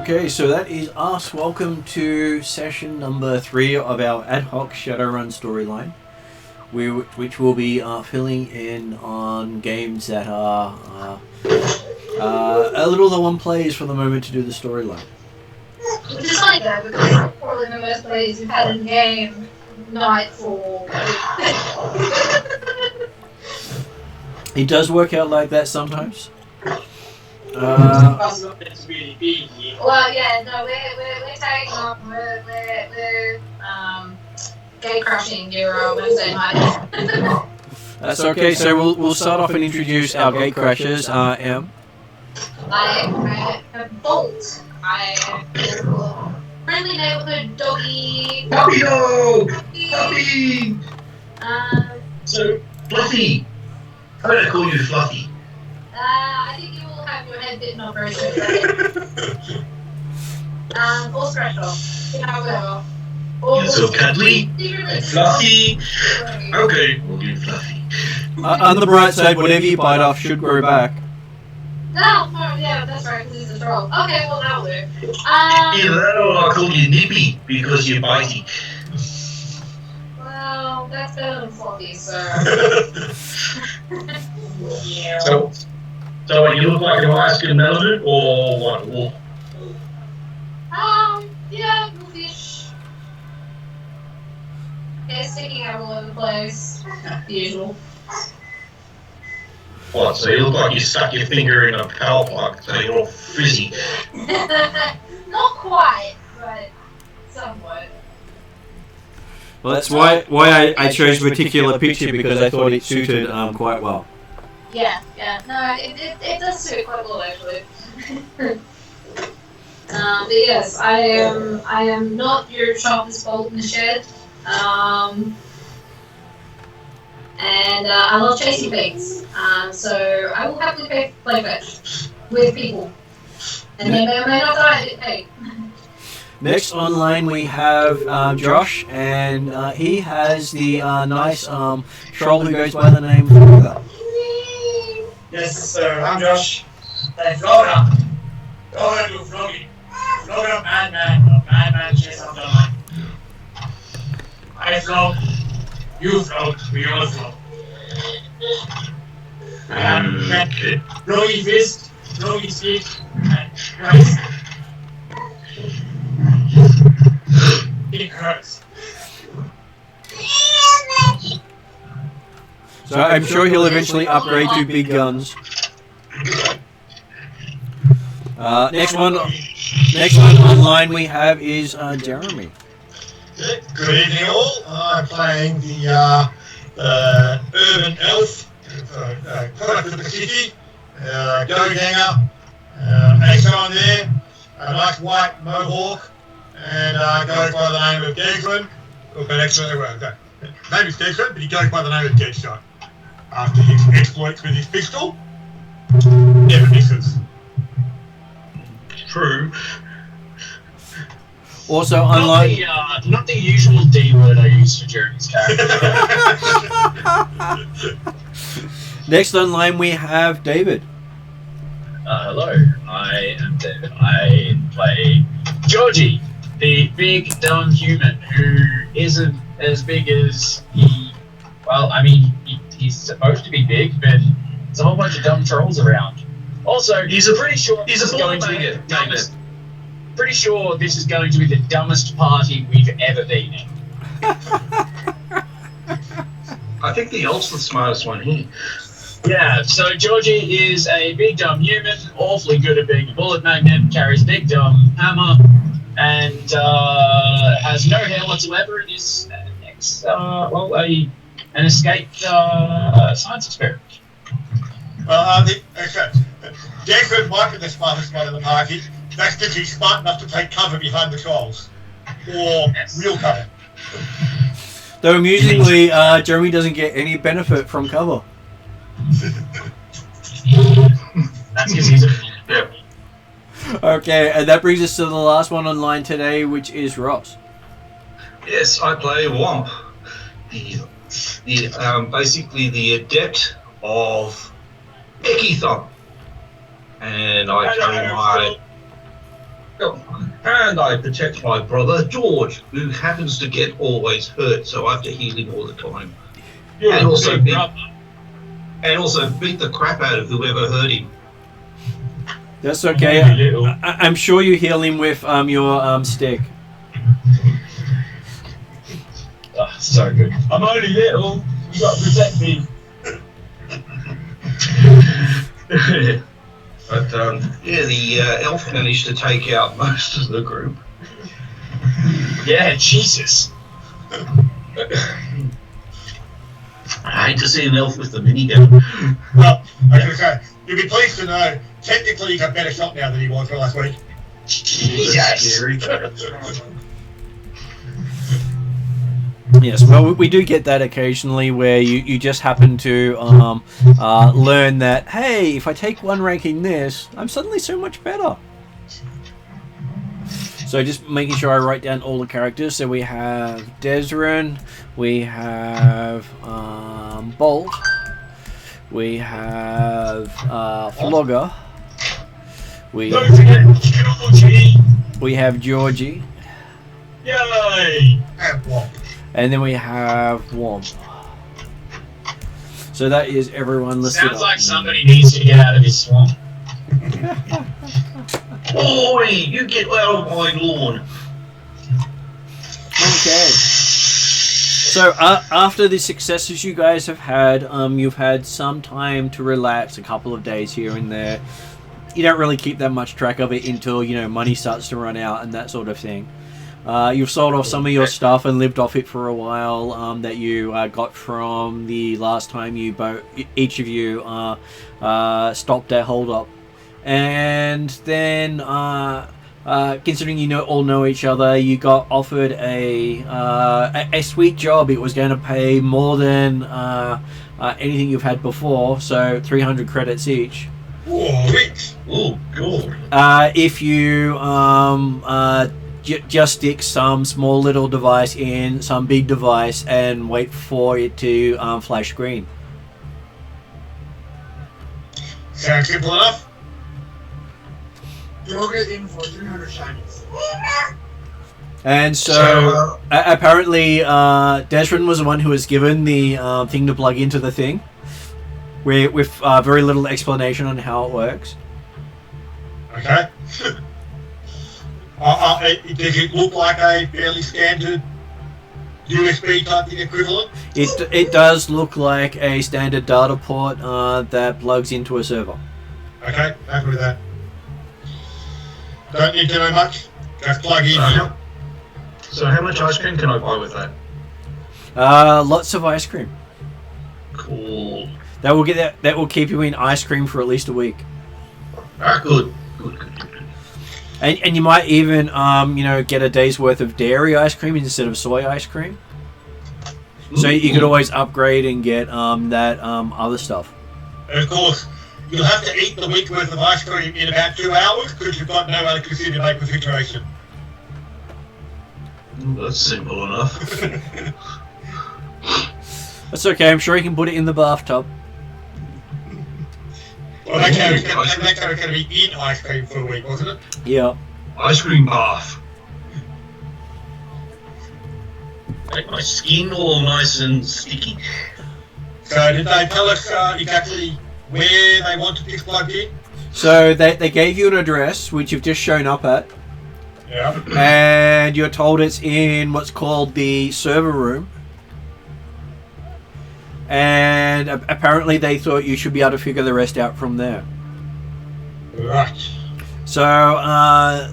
Okay, so that is us. Welcome to session number 3 of our ad hoc Shadowrun storyline, which will be filling in on games that are a little the one plays for the moment to do the storyline. Which is funny though, because probably the most plays we've had in game Nightfall. It does work out like that sometimes. Well, yeah, no, we're taking off. We're gay crushing your Wednesday night. That's okay. So we'll start off and introduce our gate crashers. M. I am Bolt. I am your friendly neighborhood doggy. Puppy dog! Puppy! So, Fluffy. I'm going to call you Fluffy. I think you will have your head bitten off very soon. Or scratched off. You know, whatever. You're so cuddly and fluffy. Okay, we'll do Fluffy. On the bright side, whatever you bite off should grow back. No, yeah, that's right, because he's a troll. Okay, well, that'll do. Either that or I'll call you Nippy because you're bitey. Well, that's better than Fluffy, so... Yeah. So what, you look like an Alaskan melon or what? Wolf? Yeah, wolfish. Hair sticking out all over the place. The usual. What, so you look like you stuck your finger in a power plug, so you're all frizzy. Not quite, but somewhat. Well, that's why I chose a particular picture, because I thought it suited quite well. Yeah, no, it does suit quite well actually. But yes, I am not your sharpest bolt in the shed. And I love chasing things. So I will happily play fetch with people. And they may or may not die. Hey. Next online we have Josh, and he has the nice troll who goes by the name Flogger. Yes, sir, I'm Josh. Hey, Flogger! Flogger to Floggy. Flogger, madman, chase after mine. I flog. You flog. We all flog. Floggy fist, Floggy speed, and Christ. It hurts. So I'm sure he'll eventually upgrade to big guns. Next one online we have is Jeremy. Good evening all. I'm playing the urban elf, product of the city, go ganger, Axon there, a nice white mohawk, and goes by the name of Gegrin. But actually, well, okay. His name is Gegrin, but he goes by the name of Deadshot. After his exploits with his pistol, never misses. True. Also, unlike... Not the usual D word I use for Jeremy's character. Next online we have David. Hello, I am David. I play Georgie, the big dumb human who isn't as big as he... Well, I mean, he's supposed to be big, but there's a whole bunch of dumb trolls around. Also, pretty sure this is going to be the dumbest... Pretty sure this is going to be the dumbest party we've ever been in. I think the elf's the smartest one here. Yeah, so Georgie is a big dumb human, awfully good at being a bullet magnet, carries a big dumb hammer, and has no hair whatsoever, and is an escaped science experiment. Well, Gegrin might be the smartest one in the party. That's because he's smart enough to take cover behind the trolls. Or real cover. Though amusingly, Jeremy doesn't get any benefit from cover. That's because he's a... Yeah. Okay, and that brings us to the last one online today, which is Ross. Yes, I play Womp. Basically the adept of Ekithon. And I carry my And I protect my brother George, who happens to get always hurt, so I have to heal him all the time. And also beat the crap out of whoever hurt him. That's okay. I'm sure you heal him with your stick. Oh, so good. I'm only little. You got to protect me. But the elf managed to take out most of the group. Yeah, Jesus. I hate to see an elf with the minigun. Well, I was going to say, you'll be pleased to know, technically he's a better shot now than he was last week. Jesus. Scary. Yes, well, we do get that occasionally where you just happen to learn that, hey, if I take one rank in this, I'm suddenly so much better. So just making sure I write down all the characters. So we have Desrin, we have Bolt, we have Flogger, we have Georgie, Yay! And what? and then we have Womp. So that is everyone listed. Sounds like somebody needs to get out of this swamp. Oi, you get out of my lawn. Okay. So after the successes you guys have had, you've had some time to relax, a couple of days here and there. You don't really keep that much track of it until, you know, money starts to run out and that sort of thing. You've sold off some of your stuff and lived off it for a while that you got from the last time you each of you stopped a hold up. And then, considering you all know each other, you got offered a sweet job. It was going to pay more than anything you've had before, so 300 credits each. Oh, God. If you just stick some small little device in some big device and wait for it to flash green. Sounds simple enough. You'll get in for 300 shinies. And so apparently Desrin was the one who was given the thing to plug into the thing, with very little explanation on how it works. Okay. Does it look like a fairly standard USB type thing equivalent? It does look like a standard data port that plugs into a server. Okay, happy with that. Don't need to know much. Just plug in. So how much ice cream can I buy with that? Lots of ice cream. Cool. That will keep you in ice cream for at least a week. Ah, good. And you might even get a day's worth of dairy ice cream instead of soy ice cream. So you could always upgrade and get that other stuff. And of course, you'll have to eat the week's worth of ice cream in about 2 hours because you've got no electricity to make refrigeration. That's simple enough. That's okay. I'm sure you can put it in the bathtub. Well, that guy was going to be in ice cream for a week, wasn't it? Yeah. Ice cream bath. Make my skin all nice and sticky. So did they tell us exactly where they wanted this plugged in? So they gave you an address, which you've just shown up at. Yeah. And you're told it's in what's called the server room. And apparently they thought you should be able to figure the rest out from there. Right. So,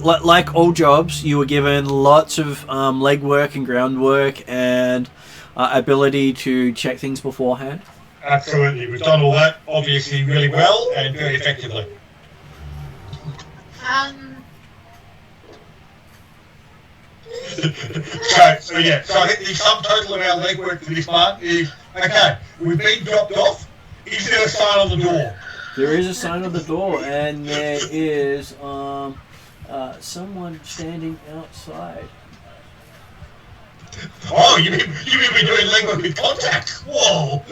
like all jobs, you were given lots of legwork and groundwork and ability to check things beforehand. Absolutely. We've done all that, obviously, really well and very effectively. So I think the sum total of our legwork for this part is, okay, we've been dropped off. Is there a sign on the door? There is a sign on the door, and there is someone standing outside. Oh, you mean we're doing legwork with contacts? Whoa!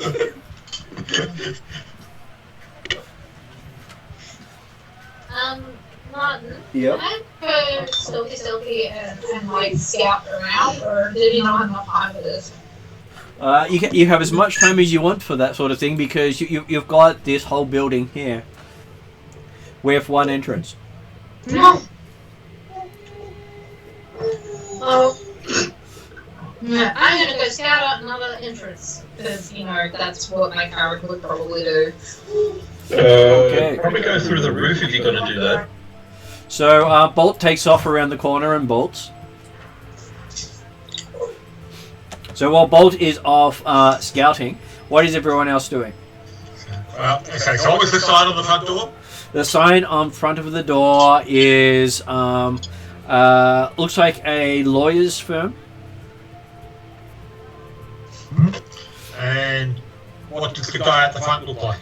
Martin, Yep. can I go stealthy and like scout around, or did you not have enough time for this? You have as much time as you want for that sort of thing because you've got this whole building here with one entrance. No. Oh. Yeah, I'm gonna go scout out another entrance because that's what my character would probably do. Okay. Probably go through the roof if you're going to do that. So Bolt takes off around the corner and bolts. So while Bolt is off scouting, what is everyone else doing? Okay, so what was the sign on the front door? The sign on front of the door is looks like a lawyer's firm. And what does the guy at the front look like?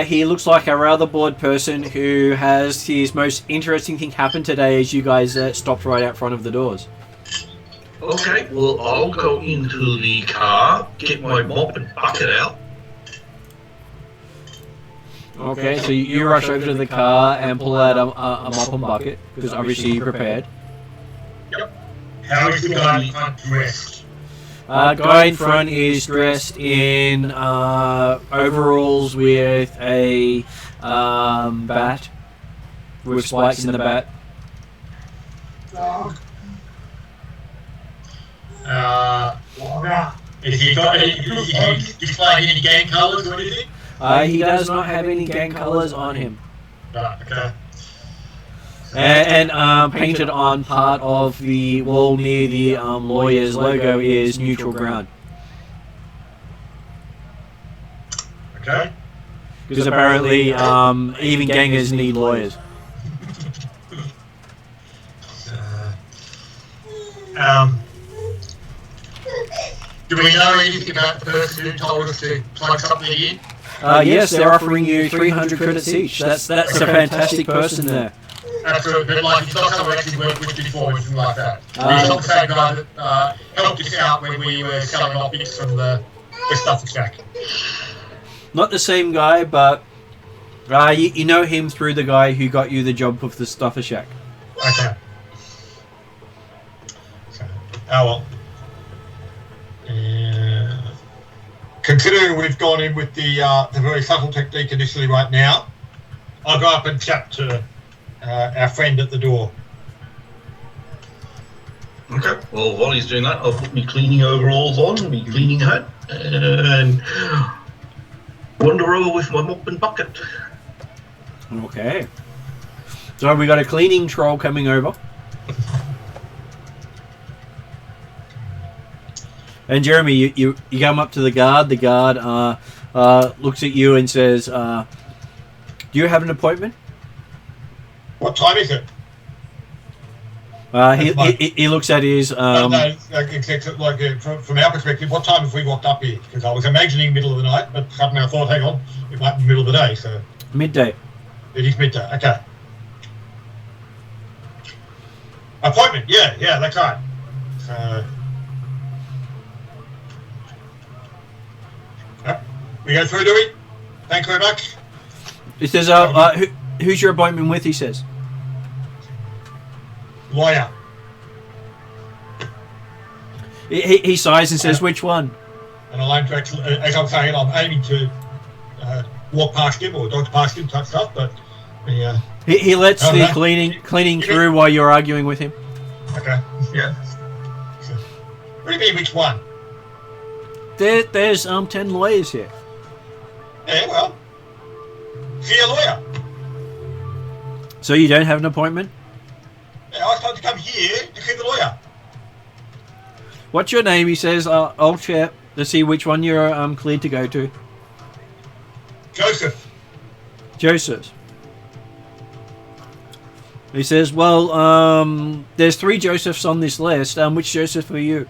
He looks like a rather bored person who has his most interesting thing happen today as you guys stopped right out front of the doors. Okay, well, I'll go into the car, get my mop and bucket out. Okay, so you rush over to the car and pull out a mop and bucket because obviously you're prepared. How is the guy in front dressed? Guy in front is dressed in overalls with a bat, with spikes in the bat. Is he displaying any gang colours or anything? He does not have any gang colours on him. Right, okay. And painted on part of the wall near the lawyer's logo is neutral ground. Okay. Because apparently even gangers need lawyers. Do we know anything about the person who told us to plug something in? Yes, they're offering you 300 credits each. That's a fantastic person there. Absolutely, but like, it's not someone we actually worked with before, anything like that. He's not the same guy that helped us out when we were selling off bits from the stuff shack. Not the same guy, but you know him through the guy who got you the job of the Stuffer Shack. Okay. So, well. Considering we've gone in with the very subtle technique initially right now, I'll go up and chat to our friend at the door. Okay, well, while he's doing that, I'll put my cleaning overalls on, my cleaning hat, and wander over with my mop and bucket. Okay. So we got a cleaning troll coming over. And Jeremy, you come up to the guard. The guard looks at you and says, "Do you have an appointment?" What time is it? He looks at his. From our perspective, what time have we walked up here? Because I was imagining middle of the night, but suddenly I thought, hang on, it might be middle of the day. So midday. It is midday. Okay. Appointment. Yeah, that's right. So. We go through, do we? Thanks very much. He says, who's your appointment with? He says. Lawyer. He sighs and says, which one? And I aim to actually, as I'm saying, I'm aiming to walk past him or dodge past him type stuff, but yeah. He lets the cleaning through while you're arguing with him. Okay. Yeah. So, what do you mean, which one? There's 10 lawyers here. Yeah, well, see a lawyer. So you don't have an appointment? Yeah, I was told to come here to see the lawyer. What's your name? He says, I'll check to see which one you're cleared to go to. Joseph. He says, well, there's 3 Josephs on this list. Which Joseph are you?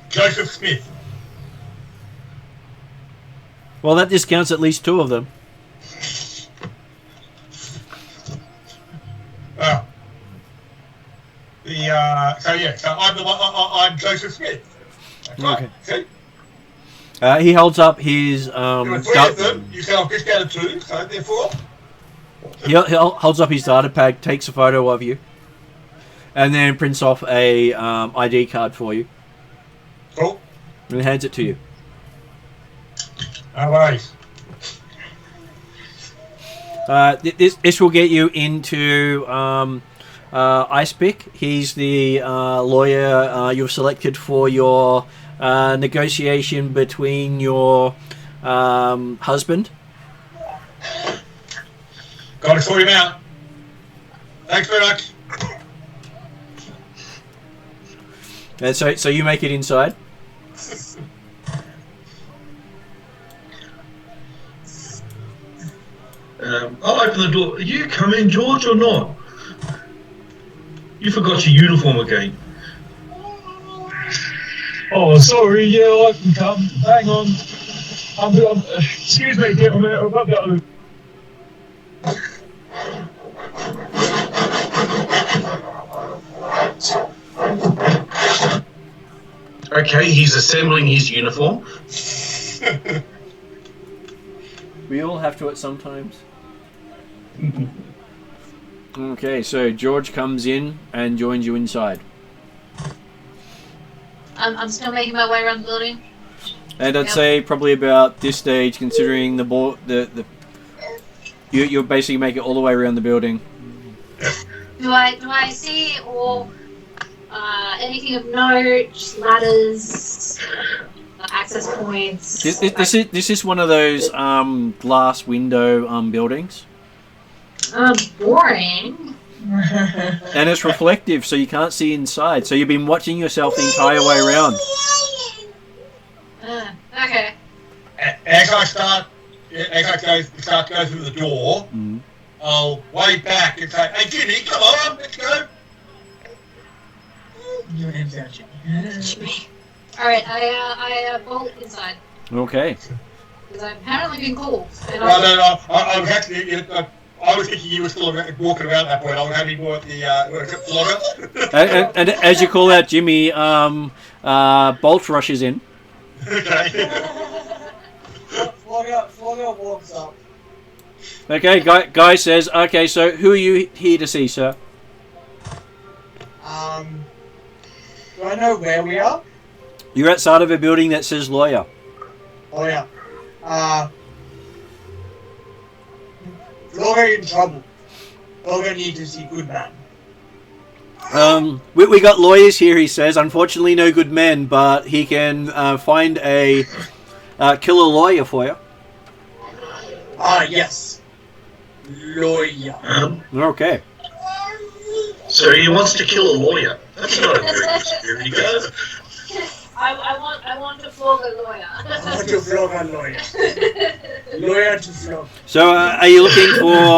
Joseph Smith. Well, that discounts at least 2 of them. So I'm Joseph Smith. That's right. Okay. See? He holds up his There are 3 of them. You can have discounted 2, so therefore. he holds up his data pad, takes a photo of you, and then prints off a ID card for you. Cool. And hands it to you. No worries. This will get you into Icepick. He's the lawyer you've selected for your negotiation between your husband. Got to sort him out. Thanks very much. And so you make it inside. I'll open the door. Are you coming, George, or not? You forgot your uniform again. Oh, sorry, yeah, I can come. Hang on. Excuse me, gentlemen, I've got to. Okay, he's assembling his uniform. We all have to at sometimes. Okay, so George comes in and joins you inside. I'm still making my way around the building. And I'd say probably about this stage, considering you basically make it all the way around the building. Do I see or anything of note, ladders, access points? This is one of those glass window buildings. Boring. And it's reflective, so you can't see inside. So you've been watching yourself the entire way around. Okay. As I start going through the door, I'll wave back and say, "Hey, Jimmy, come on, let's go." Your name's out, Jimmy. Alright, I bolt inside. Okay. Because I've apparently been called. And No, I was actually, I was thinking you were still walking around at that point. I was having more at the vlogger. And as you call out Jimmy, Bolt rushes in. Okay. Flogger walks up. Okay, guy says, "Okay, so who are you here to see, sir?" Do I know where we are? You're outside of a building that says lawyer. Oh yeah. Flogger in trouble. Flogger needs to see good man. We got lawyers here, he says. Unfortunately, no good men, but he can find a killer lawyer for you. Yes. Lawyer. Okay. So he wants to kill a lawyer. That's not a very good security guard. I want to flog a lawyer. I want to flog a lawyer. Lawyer to flog. So, are you looking for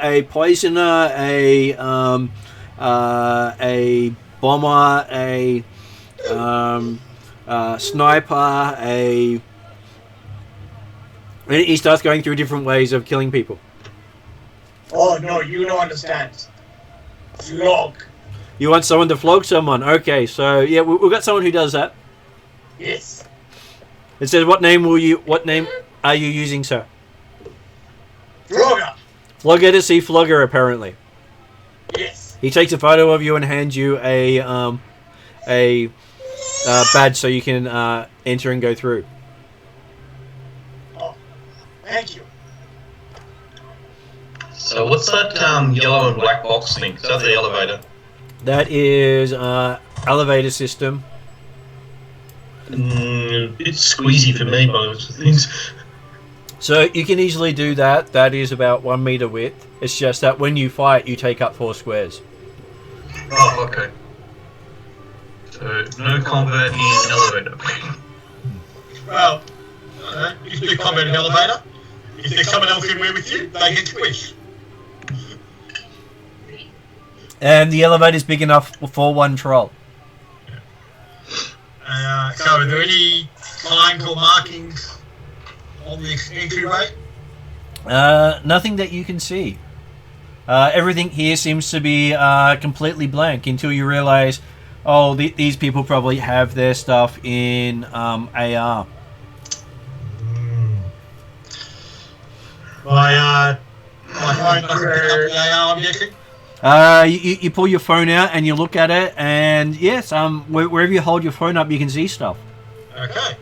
a poisoner, a bomber, a sniper, He starts going through different ways of killing people. Oh no, you don't understand. Flog. You want someone to flog someone? Okay, so yeah, we've got someone who does that. Yes. It says, what name are you using, sir? Flogger. Flogger to see Flogger, apparently. Yes. He takes a photo of you and hands you a badge so you can enter and go through. Oh, thank you. So what's that yellow and black box thing? Is that the elevator? That is elevator system. It's squeezy for me by the looks of things. So you can easily do that. That is about 1 meter width. It's just that when you fight, you take up 4 squares. Oh, okay. So no combat in elevator. Well, if you combat in elevator, if there's someone else in there with you, they get squished. And the elevator's big enough for 1 troll. So are there any signs or markings on the entryway? Nothing that you can see. Everything here seems to be completely blank until you realize, oh, these people probably have their stuff in AR. My phone doesn't pick up the AR, I'm guessing. You pull your phone out and you look at it, and yes, wherever you hold your phone up, you can see stuff. Okay.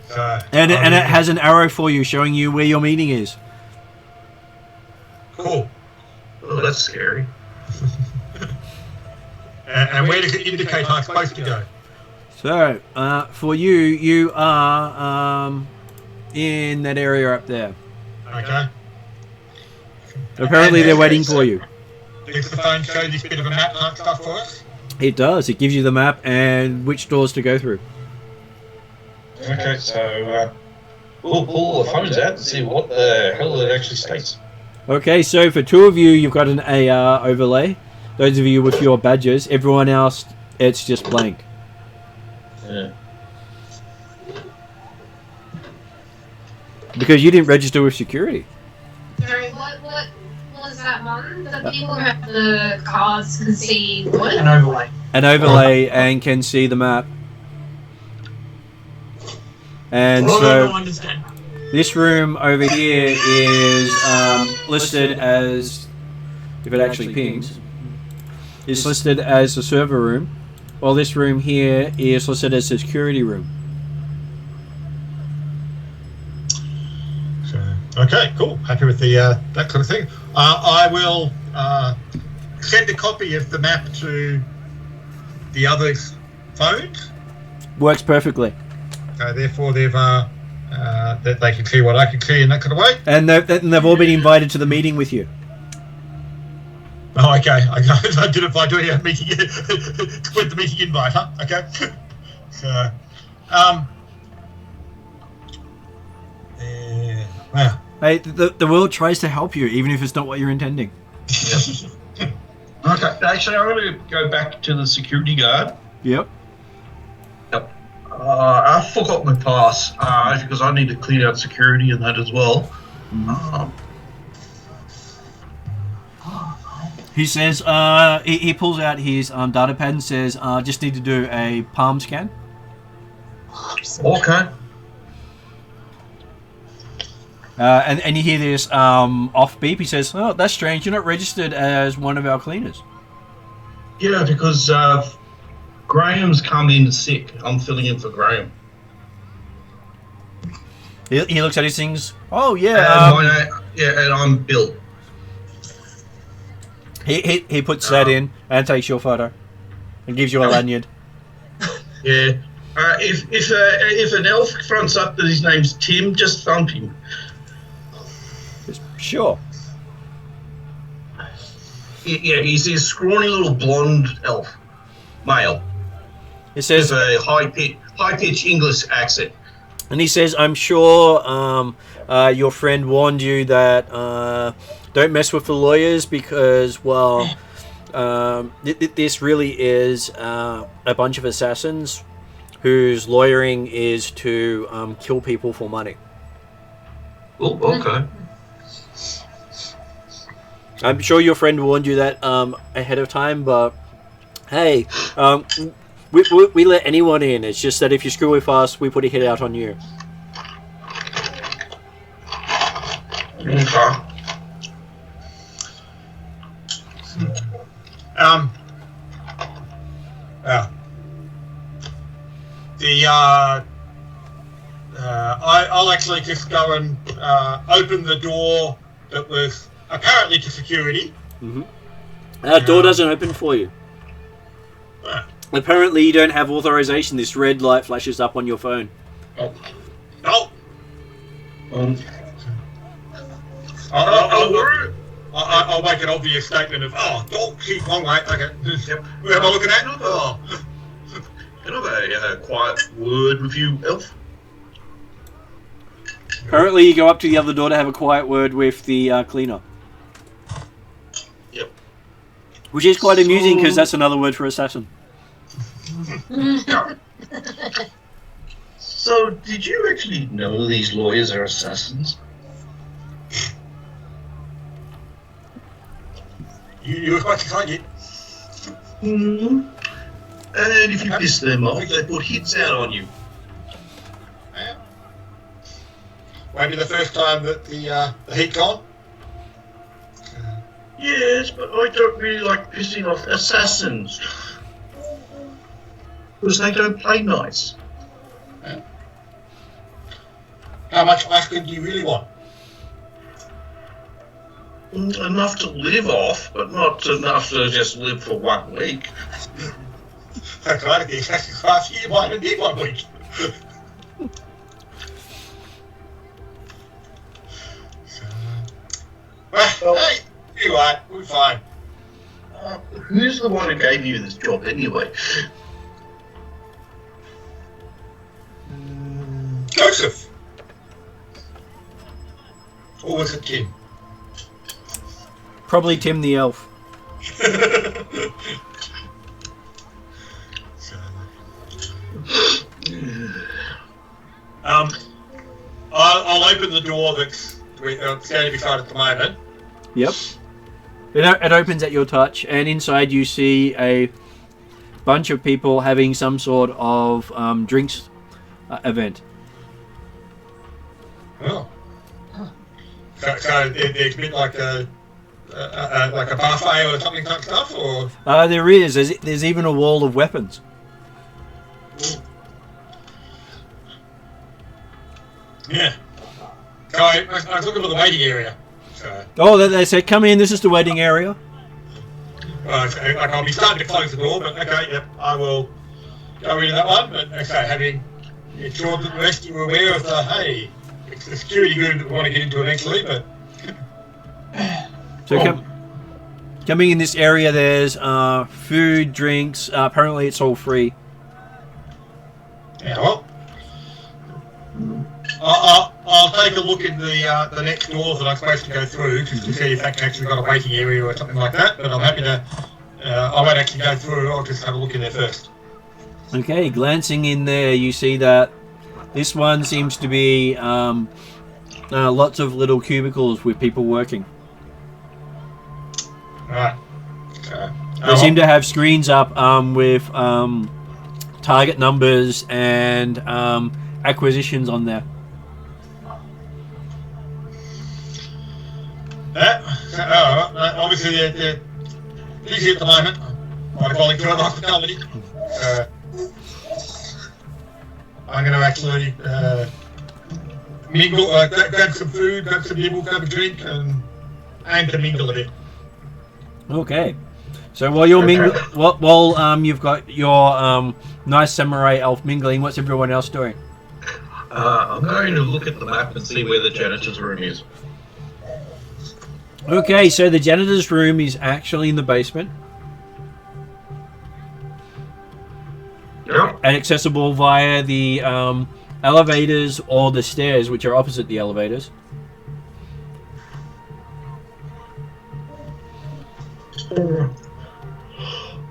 So, And it has an arrow for you showing you where your meeting is. Cool. Oh, that's scary. And where does it indicate I'm supposed to go? So, for you, you are in that area up there. Okay. Apparently, they're waiting for you. Does the phone show this bit of a map type stuff for us? It does. It gives you the map and which doors to go through. Okay, so we'll pull the phones out and see what the hell it actually states. Okay, so for two of you, you've got an AR overlay. Those of you with your badges. Everyone else, it's just blank. Yeah. Because you didn't register with security. Sorry, what was that one? The people who have the cards can see what? An overlay. An overlay and can see the map. And Well, I so don't understand. this room over here is listed as, if it actually pings, is listed as a server room, while this room here is listed as a security room. So, okay, cool. Happy with the that kind of thing. I will send a copy of the map to the others' phones. Works perfectly. Therefore, they've that they can see what I can see in that kind of way. And they've all been invited to the meeting with you. Oh, okay. I did it by doing a meeting, split the meeting invite, huh? Okay. So, wow. Hey, the world tries to help you, even if it's not what you're intending. Okay, actually, I'm going to go back to the security guard. Yep. Yep. I forgot my pass because I need to clean out security and that as well. He says, he pulls out his data pad and says, just need to do a palm scan. Okay. And you hear this off beep. He says, oh, that's strange. You're not registered as one of our cleaners. Yeah, because Graham's come in sick. I'm filling in for Graham. He looks at his things. Oh, yeah. And I'm Bill. He puts that in and takes your photo and gives you a lanyard. Yeah. If an elf fronts up that his name's Tim, just thump him. Sure. Yeah, he's this scrawny little blonde elf, male. It says with a high-pitched English accent. And he says, I'm sure your friend warned you that don't mess with the lawyers because, well, this really is a bunch of assassins whose lawyering is to kill people for money. Oh, okay. I'm sure your friend warned you that ahead of time, but hey, we let anyone in. It's just that if you screw with us, we put a hit out on you. Okay. I'll actually just go and open the door that was apparently to security. Mm-hmm. That door doesn't open for you. Apparently you don't have authorization. This red light flashes up on your phone. Oh. I'll make an obvious statement of, keep on, mate. Okay. Yep. Who am I looking at? Oh. Can I have a quiet word with you, elf? Apparently you go up to the other door to have a quiet word with the cleaner. Yep. Which is quite amusing because that's another word for assassin. So, did you actually know these lawyers are assassins? You were quite excited. Mm-hmm. And if you piss them off, they put hits out on you. Maybe the first time that the heat gone. Yes, but I don't really like pissing off assassins. Because they don't play nice. How much ice cream do you really want? Enough to live off, but not enough to just live for 1 week. That's right, the exactly class you might need 1 week. Well, hey, you are, we're fine. Who's the one who gave you this job anyway? Joseph! Or was it Tim? Probably Tim the elf. I'll open the door that's standing beside at the moment. Yep. It opens at your touch, and inside you see a bunch of people having some sort of drinks event. Oh. So there's a bit like a buffet or something type stuff, or? There is. There's even a wall of weapons. Yeah. So I was looking for the waiting area. So, Oh, they said, come in, this is the waiting area. I'll be starting to close the door, but okay, yep, I will go into that one. But okay, having ensured that the rest of you are aware of the, hey, it's the security group that we want to get into eventually, but... So coming in this area, there's food, drinks, apparently it's all free. Yeah, well... I'll take a look in the next door that I'm supposed to go through just to see if that actually got a waiting area or something like that. But I'm happy to. I won't actually go through. I'll just have a look in there first. Okay, glancing in there, you see that this one seems to be lots of little cubicles with people working. Right. They seem to have screens up with target numbers and acquisitions on there. Obviously, they're busy at the moment. My colleagues are on hospitality. I'm going to actually mingle, grab some food, grab some nibble, grab a drink, and to mingle a bit. Okay. So while you're while you've got your nice samurai elf mingling, what's everyone else doing? I'm going to look at the map and see where the janitor's room is. Okay, so the janitor's room is actually in the basement. Yeah. And accessible via the elevators or the stairs, which are opposite the elevators.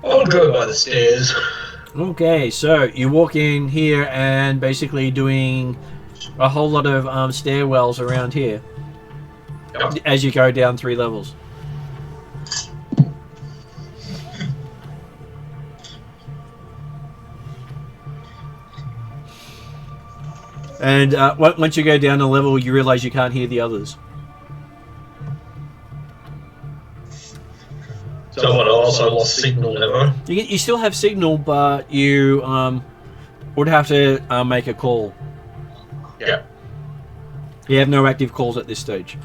I'll go by the stairs. Okay, so you walk in here and basically doing a whole lot of stairwells around here. Yep. As you go down 3 levels. And once you go down a level, you realize you can't hear the others. Someone also lost signal, ever. You still have signal, but you would have to make a call. Yeah. You have no active calls at this stage.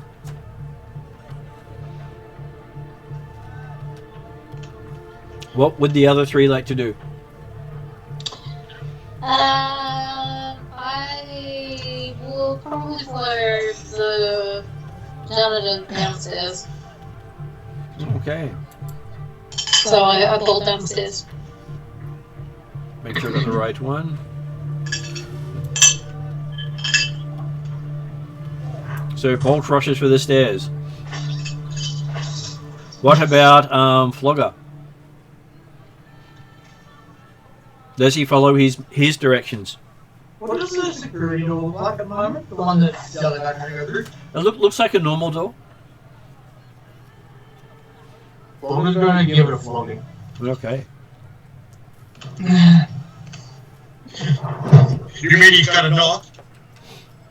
What would the other 3 like to do? I will probably follow the janitor downstairs. Okay. So I pulled downstairs. Make sure I got the right one. So Paul crushes for the stairs. What about Flogger? Does he follow his directions? What does the security door look like at the moment? The one that the other guy can go through? It looks like a normal door. Well, I'm going to give it a flogging. Okay. You mean he's got a knock?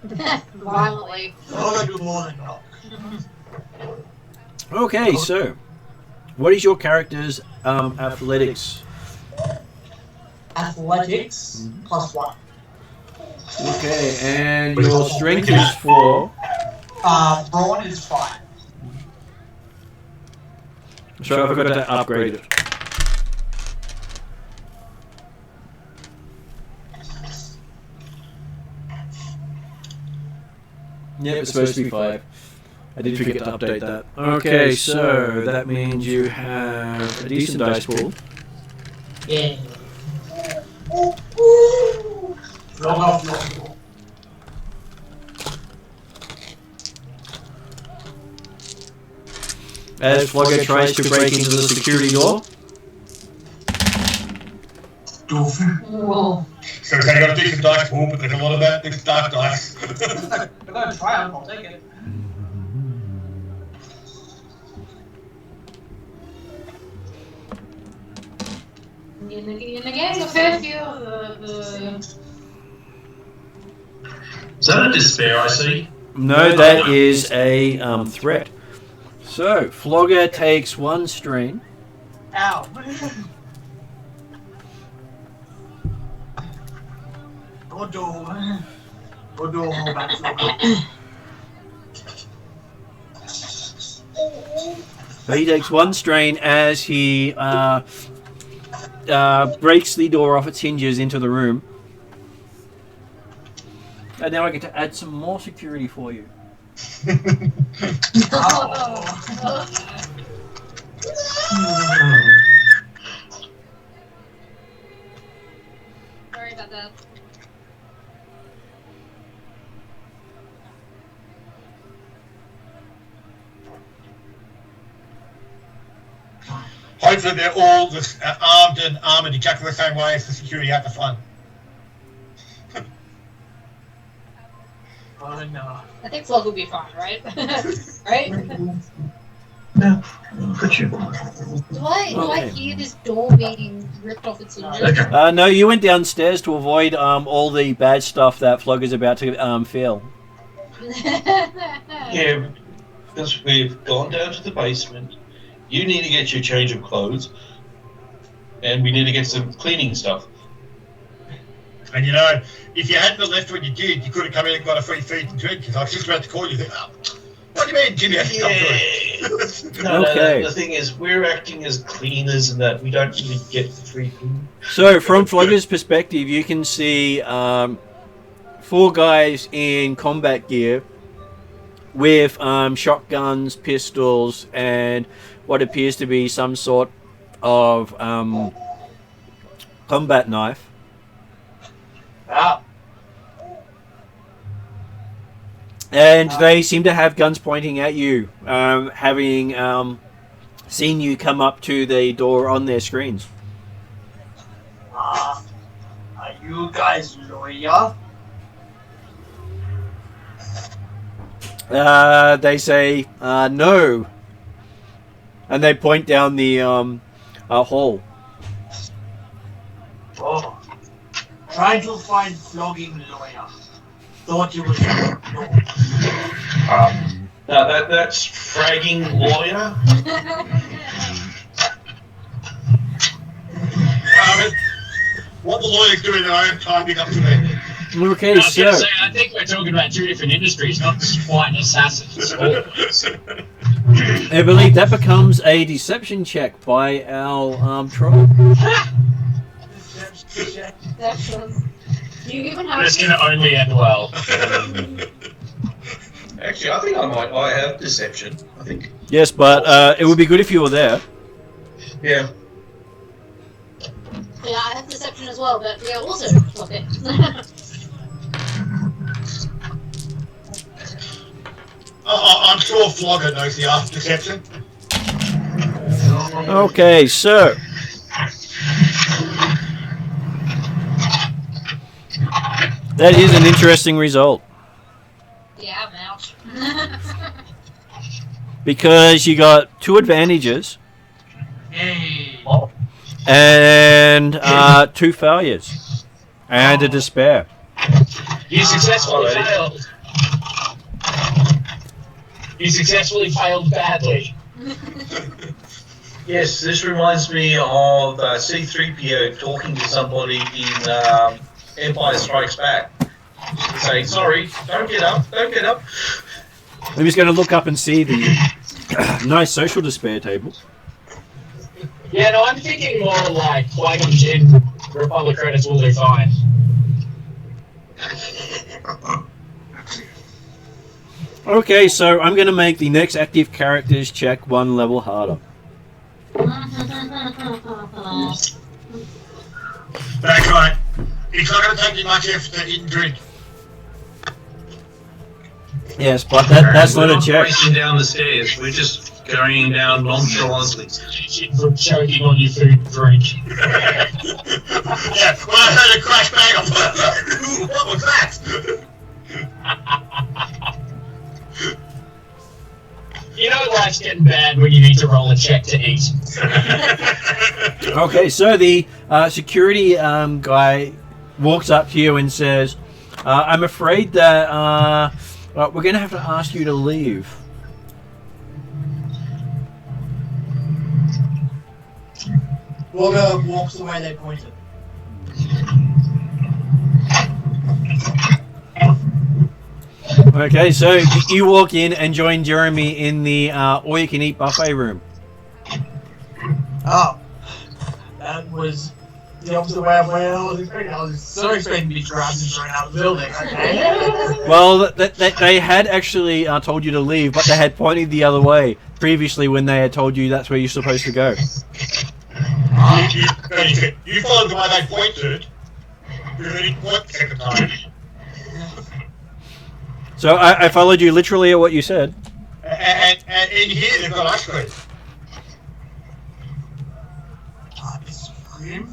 Violently. Flogger do more than knock. Okay, so what is your character's athletics? Athletics +1. Okay, and your strength is 4. Brawn is 5. So I forgot to upgrade it. Yep, it's supposed to be 5. I did forget to update that. Okay, so that means you have a decent dice pool. Yeah. Flogger. As Flogger tries to break into the security door. Whoa. So they got a decent dice pool, but there's a lot of that. It's dark dice. We're going to try I'll take it. In the games of Fairfield, the Is that a despair I see? No, that is a threat. So, Flogger takes 1 strain. Ow. Go do back Flogger. So he takes 1 strain as he breaks the door off its hinges into the room. And now I get to add some more security for you. Sorry about that. Hopefully they're all just armed and armoured exactly the same way as the security at the front. Oh no. I think Flog will be fine, right? Right? No. Look at you. Do I Okay. hear this door being ripped off its hinges? No, you went downstairs to avoid all the bad stuff that Flogger's about to feel. Yeah, because we've gone down to the basement. You need to get your change of clothes. And we need to get some cleaning stuff. And you know, if you hadn't have left when you did, you could have come in and got a free feed and drink. Because I was just about to call you. Oh, what do you mean Jimmy hasn't come through? No, Okay. the thing is, we're acting as cleaners and that. We don't really get the free food. So, from Flogger's perspective, you can see 4 guys in combat gear with shotguns, pistols, and what appears to be some sort of combat knife. Ah. And they seem to have guns pointing at you, having seen you come up to the door on their screens. Are you guys lawyer? They say, no. And they point down the hall. Oh. Trying to find flogging lawyer. Thought you was no. No, that's fragging lawyer. What the lawyers do in their own time, big up to them. Okay, I was so going to say, I think we're talking about 2 different industries, not quite assassins. I believe that becomes a deception check by our troll. You even have It's going to only end well. Actually, I think I have deception. I think. Yes, but it would be good if you were there. Yeah. Yeah, I have deception as well, but yeah, also okay. I'm sure Flogger knows the art of deception. Okay, so that is an interesting result Yeah, I'm out. because you got 2 advantages Hey. and 2 failures and a despair. You successfully failed. You successfully failed badly. Yes, this reminds me of C-3PO talking to somebody in Empire Strikes Back. Saying, sorry, don't get up, don't get up. I'm just going to look up and see the nice social despair table. Yeah, no, I'm thinking more like Qui-Gon Jinn, Republic credits will do fine. Okay, so I'm going to make the next active characters check 1 level harder. That's right. It's not going to take you much effort to eat and drink. Yes, but that's not a check. Racing down the stairs. We're just going down nonchalantly. From choking on your food and drink. Yeah, when I heard a crash bang, I'm like, what was that? You know life's getting bad when you need to roll a check to eat. Okay, so the security guy walks up to you and says, I'm afraid that we're going to have to ask you to leave. Walker walks the way they pointed. Okay, so you walk in and join Jeremy in the all-you-can-eat buffet room. Oh. That was the opposite way of where I was expecting. I was so expecting to be grabbed and thrown out of the building, okay? Well, they had actually told you to leave, but they had pointed the other way previously when they had told you that's where you're supposed to go. You followed the way they pointed. You didn't point the second time. So I followed you literally at what you said. And in here they've got ice cream. Ice cream?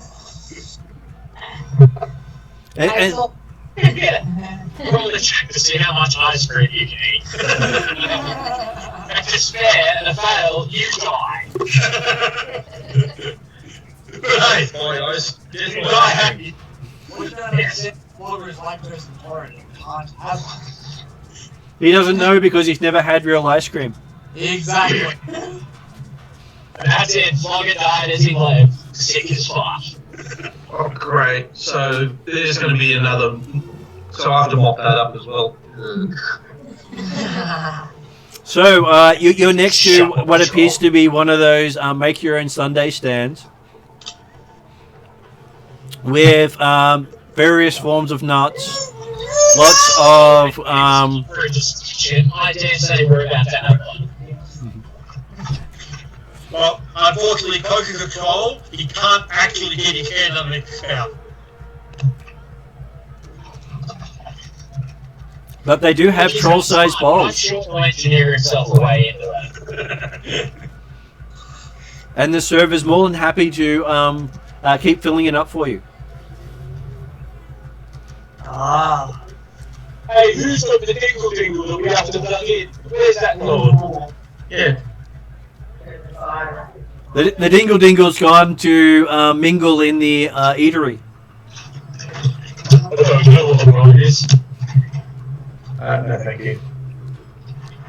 And Yeah. Roll the check to see how much ice cream you can eat. If it's fair and a fail, you die. Hey, Guys, you die happy. What if that Walker is lactose intolerant and can't have one? he doesn't know because he's never had real ice cream. Exactly. And that's it. Flogger died as he lived. Sick as fuck. Oh, great. So there's going to be another. So I have to mop that up as well. So you're next to what appears to be one of those make your own Sunday stands with various forms of nuts, lots of I dare say we're about to have one. Well, unfortunately, because he's a troll, he can't actually get his hand underneath the spout. but they do have troll-sized I'm bowls, sure he'll engineer himself away into that. and the server's more than happy to keep filling it up for you. Ah. Hey, who's got the dingle dingle that we have to plug in? Where's that lord? Yeah. The Dingle Dingle's gone to mingle in the eatery. I don't know what the word is. No, thank you.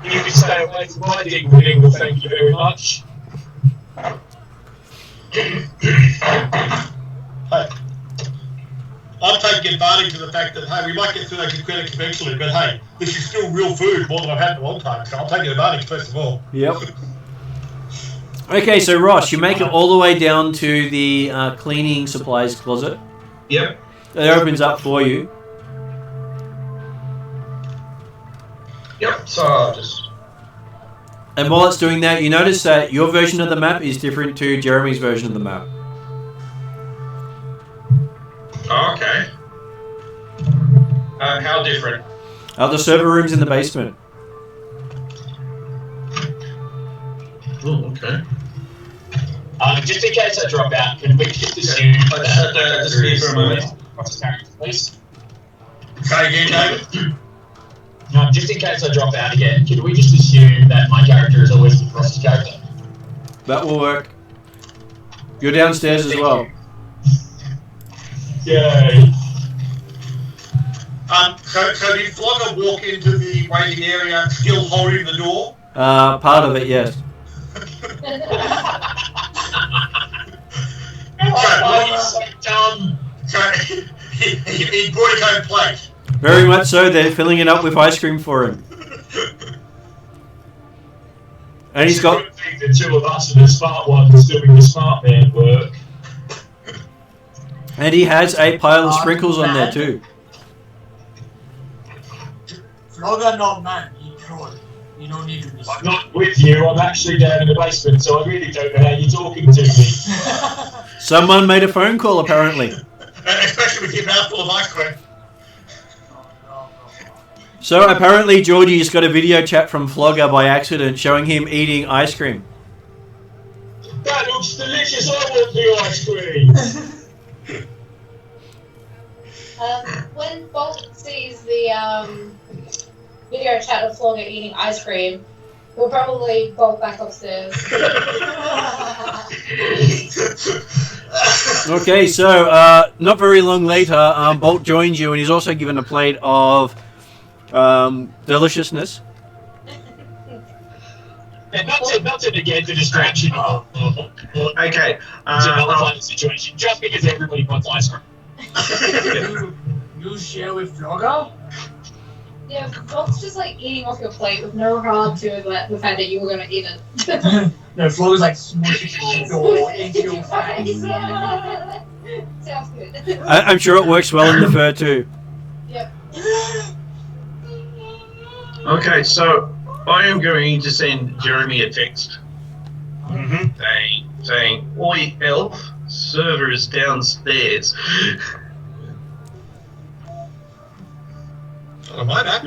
You can stay away from my dingle dingle, thank you very much. Hey, I'm taking advantage of the fact that, hey, we might get through those credits eventually, but hey, this is still real food, more than I've had in a long time, so I'm taking advantage first of all. Yep. Okay, so Ross, you make it all the way down to the cleaning supplies closet. Yep. It opens up for you. Yep. So I'll just. And while it's doing that, you notice that your version of the map is different to Jeremy's version of the map. Oh, okay. How different? The server room's in the basement. Oh, okay. Just in case I drop out, can we just assume Just leave for a moment. please? Say again, David? Just in case I drop out again, can we just assume that my character is always the Frosty character? That will work. You're downstairs as well. Yay! So did Flogger walk into the waiting area still holding the door? Part of it, yes. Why are you so dumb? So he brought his own plate. Very much so. They're filling it up with ice cream for him. And he's got... The two of us are the smart ones doing the smart man work. And he has a pile of sprinkles on there too. Flogger not man, he troll. You don't need to be I'm not with you, I'm actually down in the basement, so I really don't know how you're talking to me. Someone made a phone call apparently. Especially with your mouthful of ice cream. So apparently Georgie's got a video chat from Flogger by accident showing him eating ice cream. That looks delicious, I want the ice cream! When Bolt sees the video chat of Flogger eating ice cream, we'll probably bolt back upstairs. Okay, so not very long later, Bolt joins you and he's also given a plate of deliciousness. And not to negate the distraction Okay. to nullify the situation, just because everybody wants ice cream. You share with Flogger? Yeah, Bolt's just like eating off your plate with no regard to the fact that you were gonna eat it. No, Flogger's like smooshing the door into your face. Sounds good. I'm sure it works well in the fur too. Yep. Okay, so I am going to send Jeremy a text saying, "Oi, elf, server is downstairs. On my map.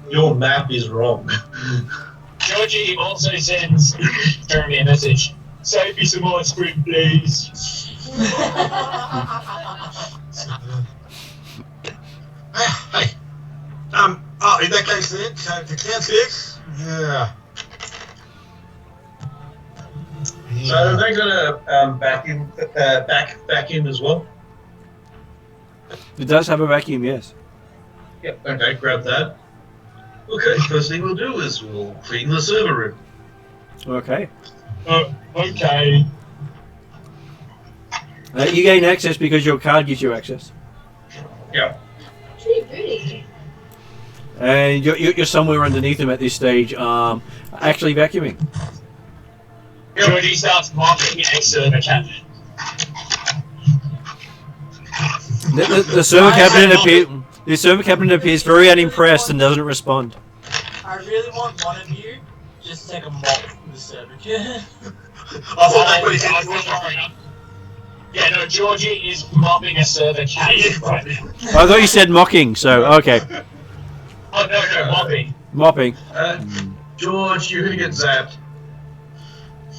Your map is wrong." Georgie also sends Jeremy a message. Save me some ice cream, please. Hey. Oh, in that case then, so the downstairs. Yeah. So are they gonna back in as well? It does have a vacuum, yes. Yep. Okay, grab that. Okay, first thing we'll do is we'll clean the server room. Okay. Okay. You gain access because your card gives you access. Yep. Pretty pretty. And you're somewhere underneath them at this stage, actually vacuuming. Georgie starts mopping a server cabinet. The server cabinet appears very unimpressed and doesn't respond. I really want one of you just to take a mop from the server cabinet. I thought that's what he said. Yeah, no, Georgie is mopping a server cabinet right now. I thought you said mocking, so okay. Oh, no, mopping. Mopping. George, you're gonna get zapped.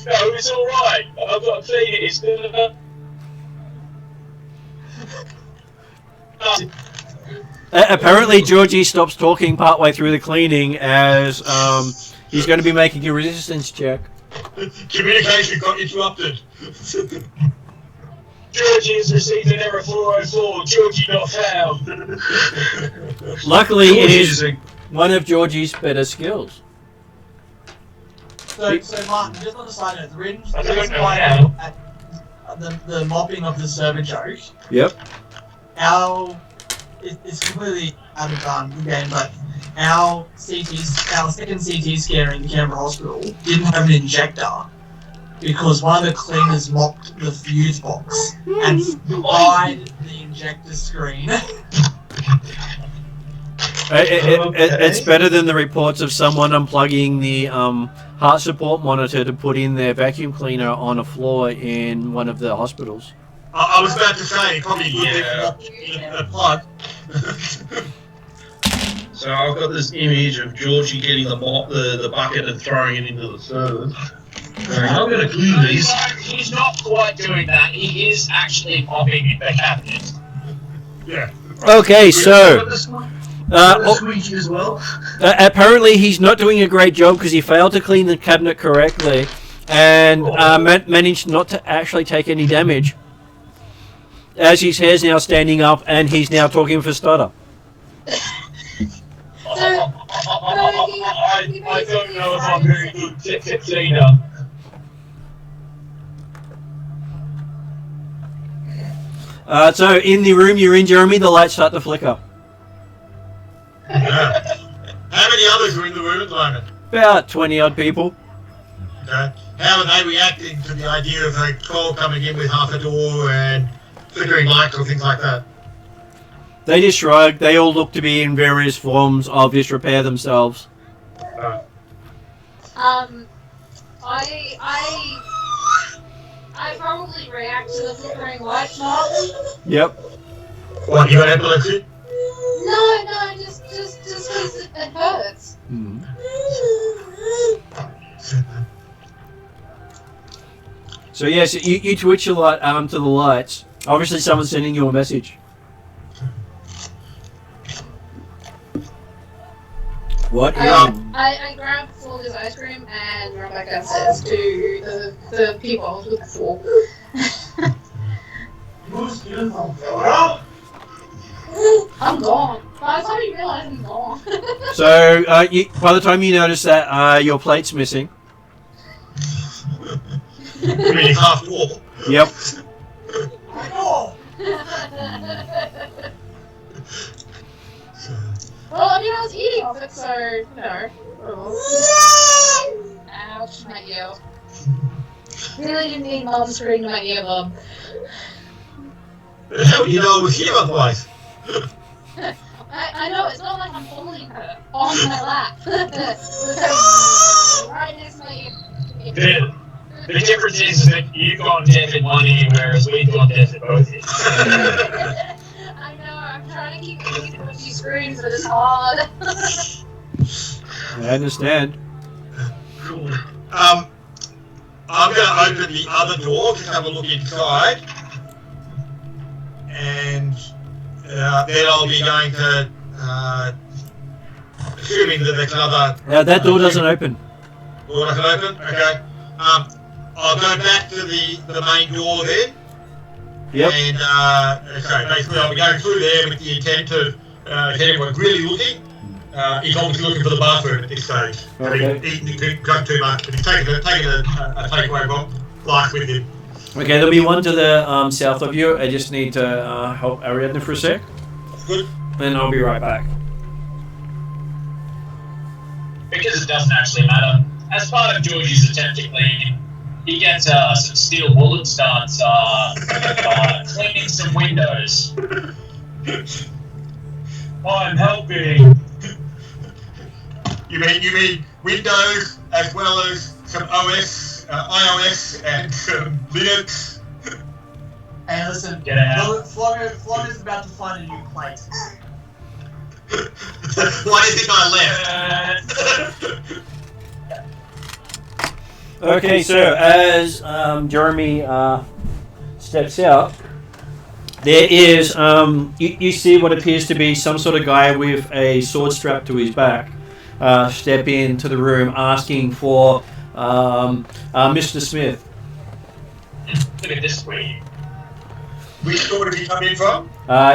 No, it's alright. I've got to clean it. It's gonna... Apparently Georgie stops talking partway through the cleaning as he's going to be making a resistance check. Communication got interrupted. Georgie has received an error 404. Georgie not found. Luckily, it is one of Georgie's better skills. So Martin, just on the side note, the reason I don't know why how. the mopping of the server joke, Yep. it's completely out of the game, but our second CT scanner in Canberra Hospital didn't have an injector because one of the cleaners mopped the fuse box and fried the injector screen. It's better than the reports of someone unplugging the heart support monitor to put in their vacuum cleaner on a floor in one of the hospitals. I was about to say, probably a plug. So I've got this image of Georgie getting the bucket and throwing it into the server. I'm going to clean these. He's not quite doing that. He is actually mopping the cabinet. Yeah. Okay, so Squeegee as well. apparently he's not doing a great job because he failed to clean the cabinet correctly and managed not to actually take any damage. As his hair's now standing up and he's now talking for stutter. So I don't know if I'm very good tip leader. So in the room you're in, Jeremy, the lights start to flicker. Yeah. How many others are in the room at the moment? About 20 odd people. Okay. How are they reacting to the idea of a troll coming in with half a door and flickering lights or things like that? They just shrug. They all look to be in various forms of disrepair themselves. I probably react to the flickering light marks. Yep. What, you got epilepsy? No, just because it hurts. Mm. So yes, you twitch a lot to the lights. Obviously someone's sending you a message. What? I grab Florga's ice cream and run back downstairs to the people I was with before. I'm gone. By the time you realise I'm gone. So by the time you notice that your plate's missing. You mean half door? Yep. Well, I mean, I was eating off it, so, you know. Ouch, my ear. Really didn't need Mum screaming to my ear, Mum. How do you know it was here otherwise? I know, it's not like I'm holding her on my lap. Right next to my ear. The difference is that you've gone deaf in one ear, whereas we've gone deaf in both ears. I know, I'm trying to keep eating when she screams, but it's hard. I understand. Cool. I'm going to open the other door to have a look inside. And then I'll be going to, assuming that there's another... That door doesn't open. Door doesn't open? Okay. I'll go back to the main door then. Yep. And, so basically I'll be going through there with the intent of, if anyone's really looking, he's obviously looking for the bathroom at this stage. Okay. He drunk too much, but he's taking a takeaway life with him. Okay, there'll be one to the south of you. I just need to help Ariadne for a sec. Good. And I'll be right back. Because it doesn't actually matter. As part of Georgie's attempt to clean, he gets some steel wool and starts cleaning some windows. I'm helping. You mean Windows as well as some OS, iOS, and some Linux? Hey, listen, Get out. Flogger's about to find a new plate. Why is it not left? Okay, so as Jeremy steps out, there is, you see what appears to be some sort of guy with a sword strapped to his back step into the room asking for Mr. Smith. Look at this way. Which door did he come in from?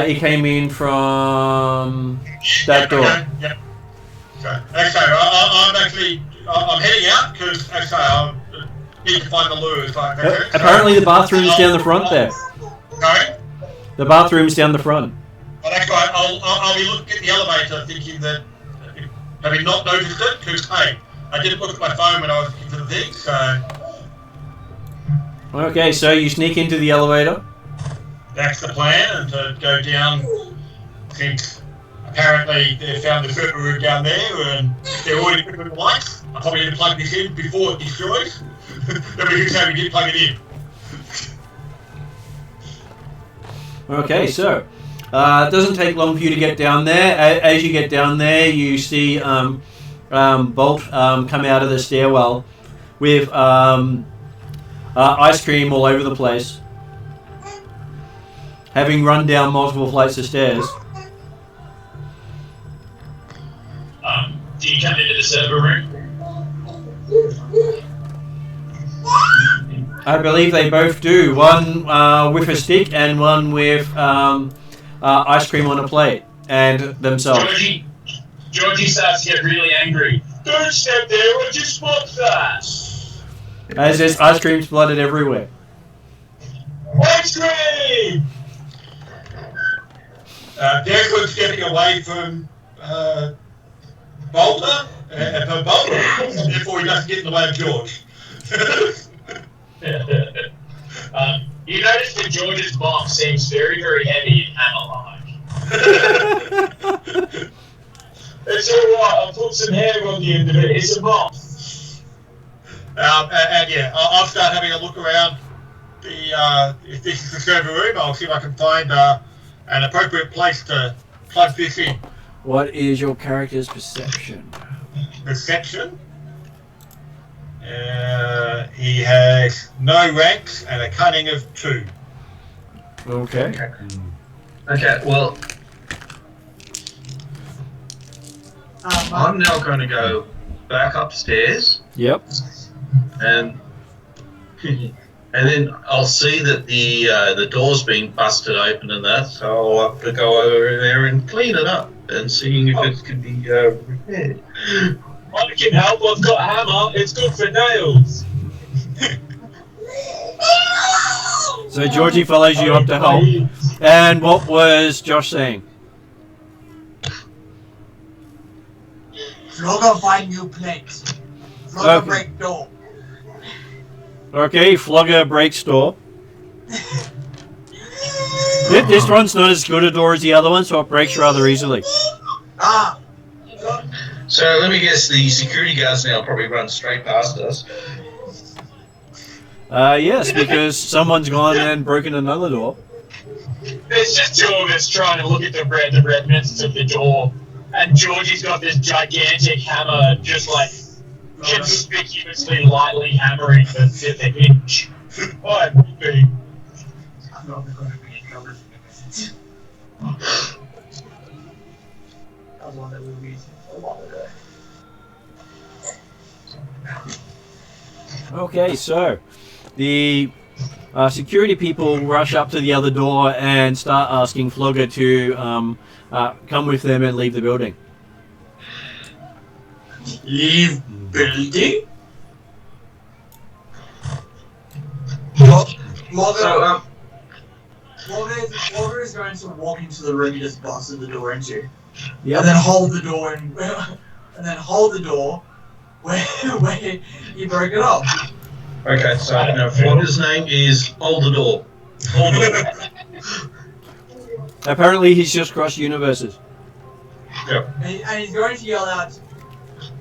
He came in from that door. Okay, yep. Okay, I'm heading out because I need to find the lures. Apparently the bathroom's down the front there. Sorry? The bathroom's down the front. Well, that's right. I'll be looking at the elevator thinking that, having not noticed it, because, hey, I didn't look at my phone when I was looking for the thing, so... Okay, so you sneak into the elevator. That's the plan, and to go down, since apparently they found the server room down there, and they're already equipped with the lights. I probably need to plug this in before it destroys. Then we can say we did plug it in. Okay, so it doesn't take long for you to get down there. As you get down there, you see Bolt come out of the stairwell with ice cream all over the place, having run down multiple flights of stairs. Do you come into the server room? I believe they both do. One with a stick and one with ice cream on a plate and themselves. Georgie starts to get really angry. Don't step there or just mop that! As there's ice cream splattered everywhere. Ice cream! Declan's stepping away from Boulder, from Boulder, therefore he doesn't get in the way of George. You notice that George's box seems very, very heavy and hammer-like. It's alright, I'll put some hair on the end of it, it's a box. And yeah, I'll start having a look around if this is the server room, I'll see if I can find an appropriate place to plug this in. What is your character's perception? Perception? He has no ranks and a cunning of 2. Okay. Okay, well, I'm now going to go back upstairs, Yep. and then I'll see that the door's been busted open and that, so I'll have to go over there and clean it up and seeing if it can be repaired. I can help, I've got a hammer, it's good for nails. So Georgie follows you up to help. And what was Josh saying? Flogger find new place. Flogger Okay. break door. Okay, Flogger breaks door. This one's not as good a door as the other one, so it breaks rather easily. Ah! So let me guess, the security guards now probably run straight past us. Yes, because someone's gone and broken another door. There's just 2 of us trying to look at the remnants of the door, and Georgie's got this gigantic hammer just like conspicuously lightly hammering the hinge. Why would be? I'm not going to be in trouble. That was one that we were using a while ago. Okay, so the security people rush up to the other door and start asking Flogger to come with them and leave the building. Leave building? Flogger is going to walk into the room he just busted the door into. Yep. And then hold the door where he broke it off. Okay, so now Flogger's name is Hold the Door. Hold the Door. Apparently he's just crossed universes. Yep. And he's going to yell out,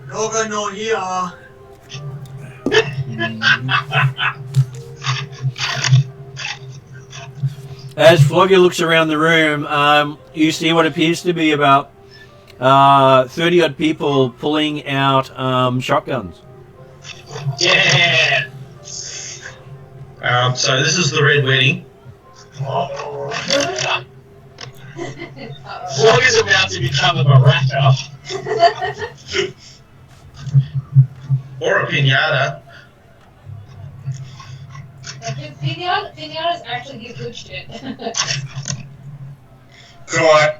Flogger no here. As Flogger looks around the room, you see what appears to be about 30 odd people pulling out shotguns. Yeah! So this is the Red Wedding. Flogger's about to become a maraca. Or a pinata. Pinatas actually give good shit. Right.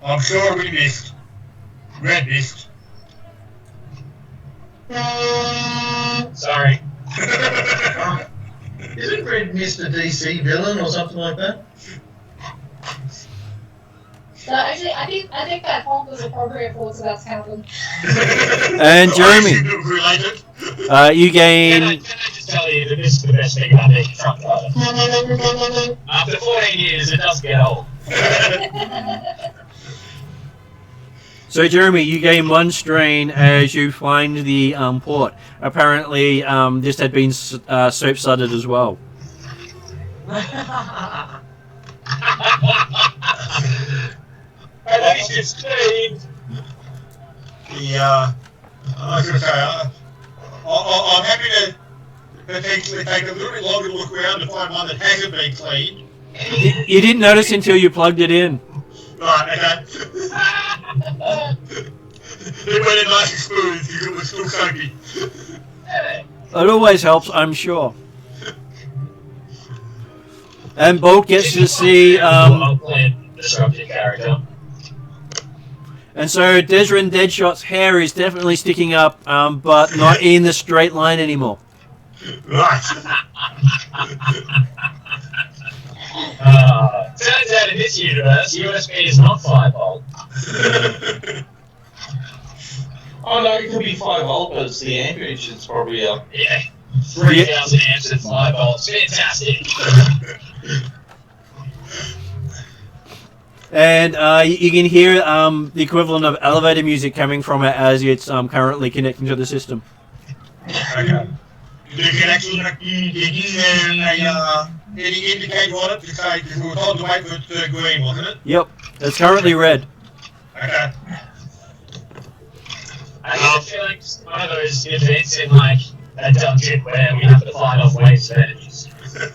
I'm sure we missed. Red missed. Sorry. Isn't Red Mist a DC villain or something like that? So actually, I think that font was appropriate for what's about to happen. And Jeremy, Related. you gain... Can I just tell you that this is the best thing about being a truck driver? After 14 years, it does get old. So Jeremy, you gain 1 strain as you find the port. Apparently, this had been soap-sudded as well. At least it's clean. I was going to say, I'm happy to potentially take a little bit longer to look around to find one that hasn't been cleaned. You didn't notice until you plugged it in. Right, okay. It went in nice and smooth because it was still soapy. It always helps, I'm sure. And Bolt gets to see... Disrupt your character. And so Desrin Deadshot's hair is definitely sticking up, but not in the straight line anymore. Right. Turns out in this universe, USB is not 5 volt. Oh no, it could be 5 volt, but it's the amperage is probably up. Yeah. 3,000 amps and 5 volts. Fantastic. And you can hear the equivalent of elevator music coming from it as it's currently connecting to the system. Okay. The connection, did you have any indicator on it to say, because we were told to wait for it to turn green, wasn't it? Yep, it's currently red. Okay. I get a feeling it's one of those events in like a dungeon where we have to fight off waves of enemies. Well,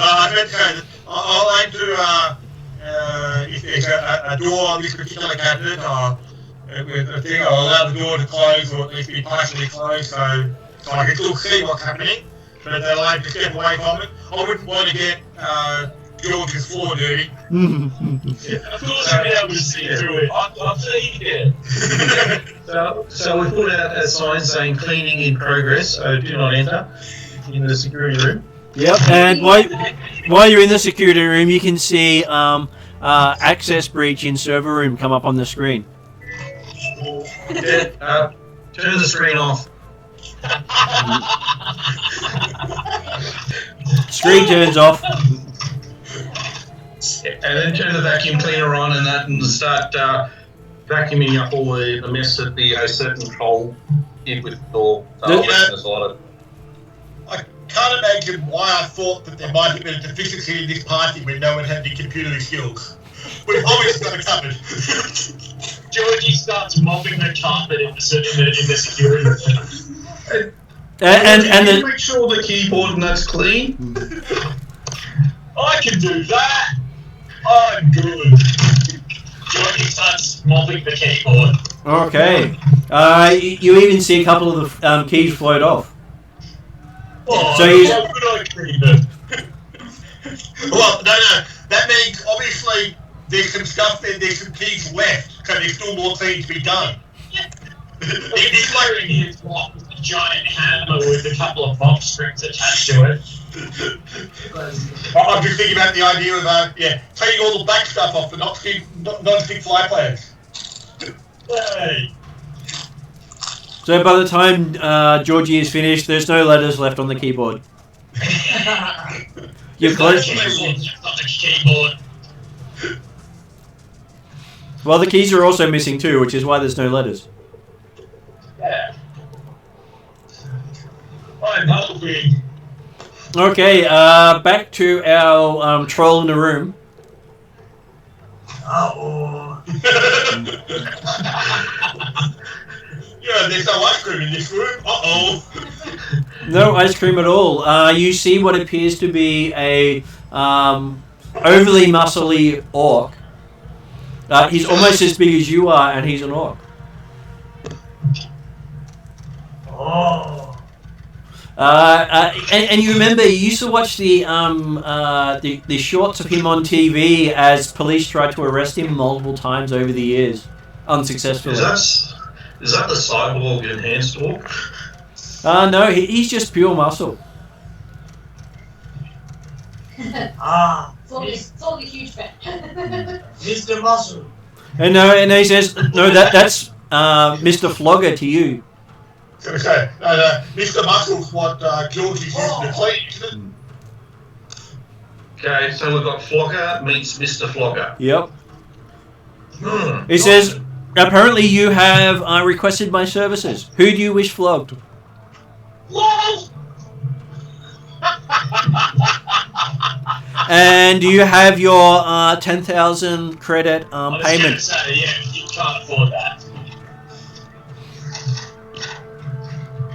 I meant to say that I'll aim to, if there's a door on this particular cabinet, or with a thing, I'll allow the door to close, or at least be partially closed, so I can still see what's happening, but they'll aim to step away from it. I wouldn't want to get George's floor dirty. Of course I'll be able to see through it. I'm saying it. So we put out a sign saying cleaning in progress, so do not enter in the security room. Yep, and while you're in the security room, you can see access breach in server room come up on the screen. Turn the screen off. Screen turns off. And then turn the vacuum cleaner on and start vacuuming up all the mess that the set control did with the door. I can't imagine why I thought that there might have been a deficiency in this party when no one had any computer skills. We've always got it covered. Georgie starts mopping the carpet in the security room. And Can you make sure the keyboard and that's clean? I can do that. I'm good. Georgie starts mopping the keyboard. okay. You even see a couple of the keys float off. Oh, So you- how could I clean it? Well, no, that means obviously there's some stuff there, there's some keys left, so there's still more things to be done. He's clearing his block with a giant hammer with a couple of box strips attached to it. I'm just thinking about the idea of, taking all the black stuff off the non-stick fly players. Hey. So by the time Georgie is finished, there's no letters left on the keyboard. You've closed. On the keyboard. Well, the keys are also missing too, which is why there's no letters. Yeah. I'm helping. Okay, back to our troll in the room. Oh. Yeah, there's no ice cream in this room. Uh-oh. No ice cream at all. You see what appears to be a overly muscly orc. He's almost as big as you are, and he's an orc. Oh. And you remember you used to watch the shorts of him on TV as police tried to arrest him multiple times over the years, unsuccessfully. Is that the cyborg enhanced orc? No, he's just pure muscle. Ah. It's all the huge fan. Mr. Muscle. And he says, no, that's Mr. Flogger to you. Okay, Mr. Muscle's what Georgie's using to clean, isn't it? Okay, so we've got Flogger meets Mr. Flogger. Yep. Hmm. He says, apparently you have requested my services. Who do you wish flogged? LOL! And do you have your 10,000 credit I was payment? gonna say, yeah, you can't afford that.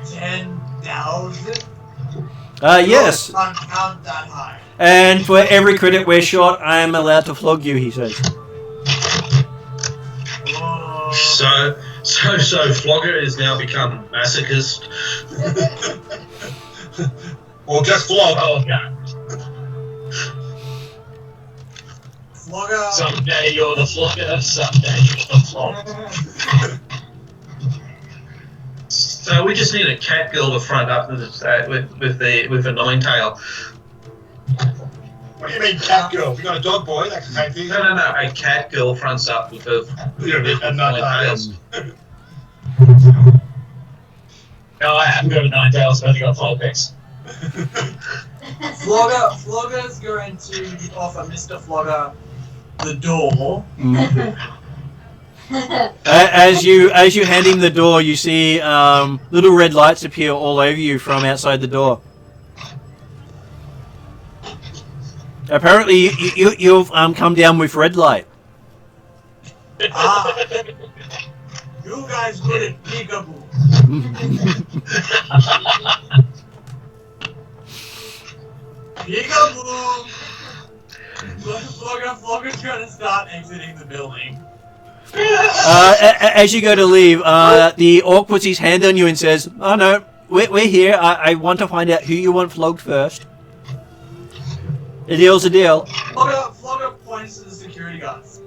10,000? Yes. Not count that high. And for every credit we're short, I am allowed to flog you, he says. Oh. So Flogger has now become masochist. Or just flog. Oh, yeah. Flogger. Someday you're the flogger, someday you're the flogger. So we just need a cat girl to front up with a nine tail. What do you mean, cat girl? We got a dog boy. That's the same thing. No. A cat girl fronts up with And not nine tails. No, I haven't got a 9 tails, I've only got 5 picks. Flogger's going to offer Mr. Flogger the door. As you hand him the door, you see little red lights appear all over you from outside the door. Apparently, you've come down with red light. Ah, you guys good at peekaboo. Peekaboo. Flogger's gonna start exiting the building. As you go to leave, the orc puts his hand on you and says, "Oh no, we're here. I want to find out who you want flogged first. A deal's a deal." Flogger points to the security guards.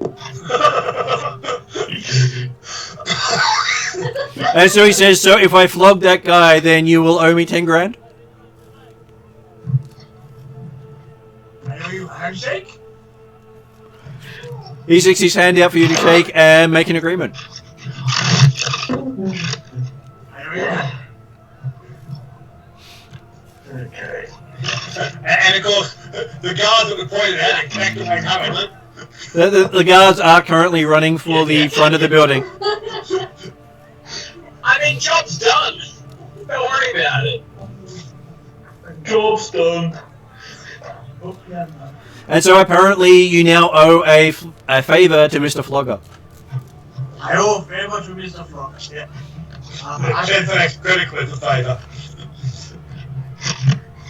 And so he says, "So if I flog that guy, then you will owe me 10 grand?" I owe you a handshake? He sticks his hand out for you to shake and make an agreement. I owe you a Okay. And of course, the guards that were pointed out exactly like how it The guards are currently running for the front of the building. I mean, job's done. Don't worry about it. Job's done. And so apparently you now owe a favour to Mr. Flogger. I owe a favor to Mr. Flogger, yeah. That's an next critical as a favour.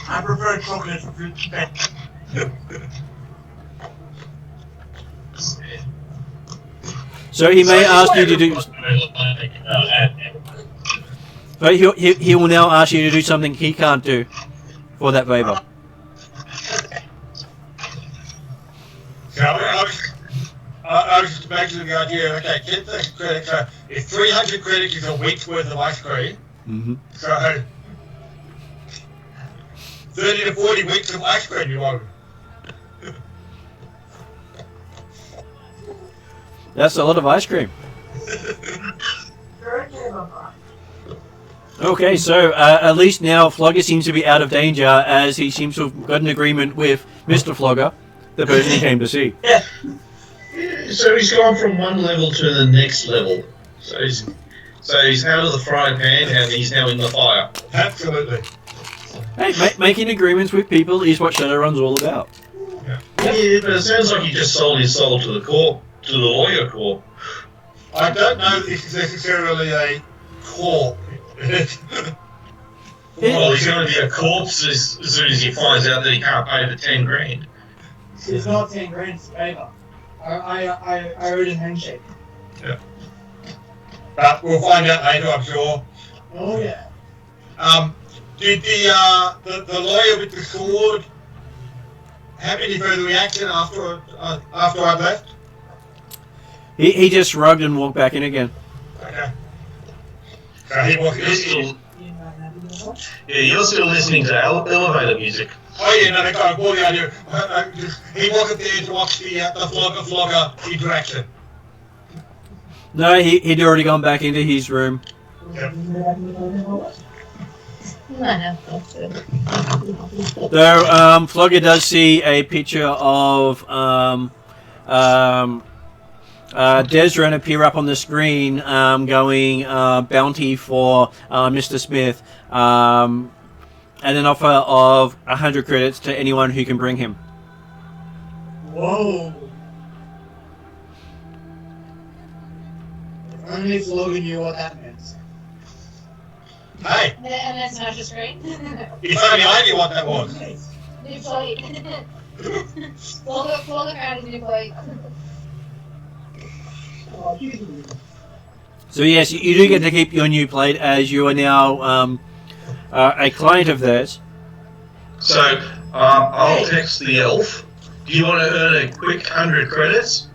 I prefer chocolate fruit pet. So he may ask you to do... But he will now ask you to do something he can't do for that favour. So I was just imagining the idea, okay, get the credit, so if 300 credits is a week's worth of ice cream, so 30 to 40 weeks of ice cream you owe. That's a lot of ice cream. Okay, so at least now Flogger seems to be out of danger, as he seems to have got an agreement with Mr. Flogger, the person he came to see. Yeah, so he's gone from one level to the next level. So he's out of the frying pan and he's now in the fire. Absolutely. Hey, making agreements with people is what Shadowrun's all about. Yeah, but it sounds like he just sold his soul to the lawyer corps. I don't know if it's necessarily a corp. Well, he's going to be a corpse as soon as he finds out that he can't pay for 10 grand. It's not 10 grand, it's a favor. I owed a handshake. Yeah. But we'll find out later, I'm sure. Oh yeah. Did the lawyer with the sword have any further reaction after I left? He just shrugged and walked back in again. Okay. So he was. You're still listening to elevator music. Oh yeah, no, they got all the idea. He wasn't there to watch the flogger interaction. No, he'd already gone back into his room. Yep. Though Flogger does see a picture of Desran appear up on the screen, going bounty for Mr. Smith, and an offer of 100 credits to anyone who can bring him. Whoa. If only Flogger knew what that meant. Hey, And then smash the screen. if only I knew what that was. New plate. Flogger found his new plate. So yes, you do get to keep your new plate, as you are now a client of theirs. So I'll text the elf Do you want to earn a quick 100 credits?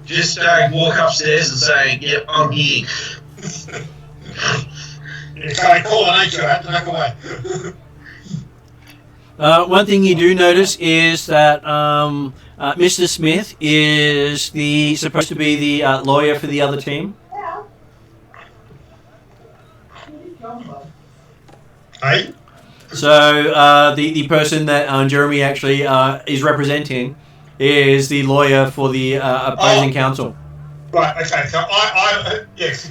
Just walk upstairs and say, "Yep, I'm here." So I call an nature out to knock away. One thing you do notice is that Mr. Smith is supposed to be the lawyer for the other team. Hey? So the person that Jeremy actually is representing is the lawyer for the opposing counsel. Right, okay, so yes,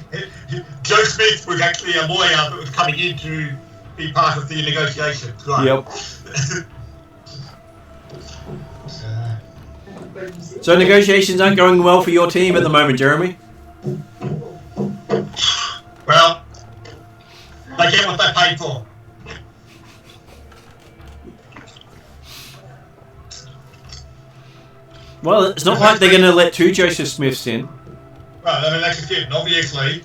Joe Smith was actually a lawyer that was coming in to be part of the negotiations, right? Yep. So negotiations aren't going well for your team at the moment, Jeremy. Well, they get what they paid for. Well, it's not like they're going to let two Joseph Smiths in. Well, I mean, that's just it. And obviously,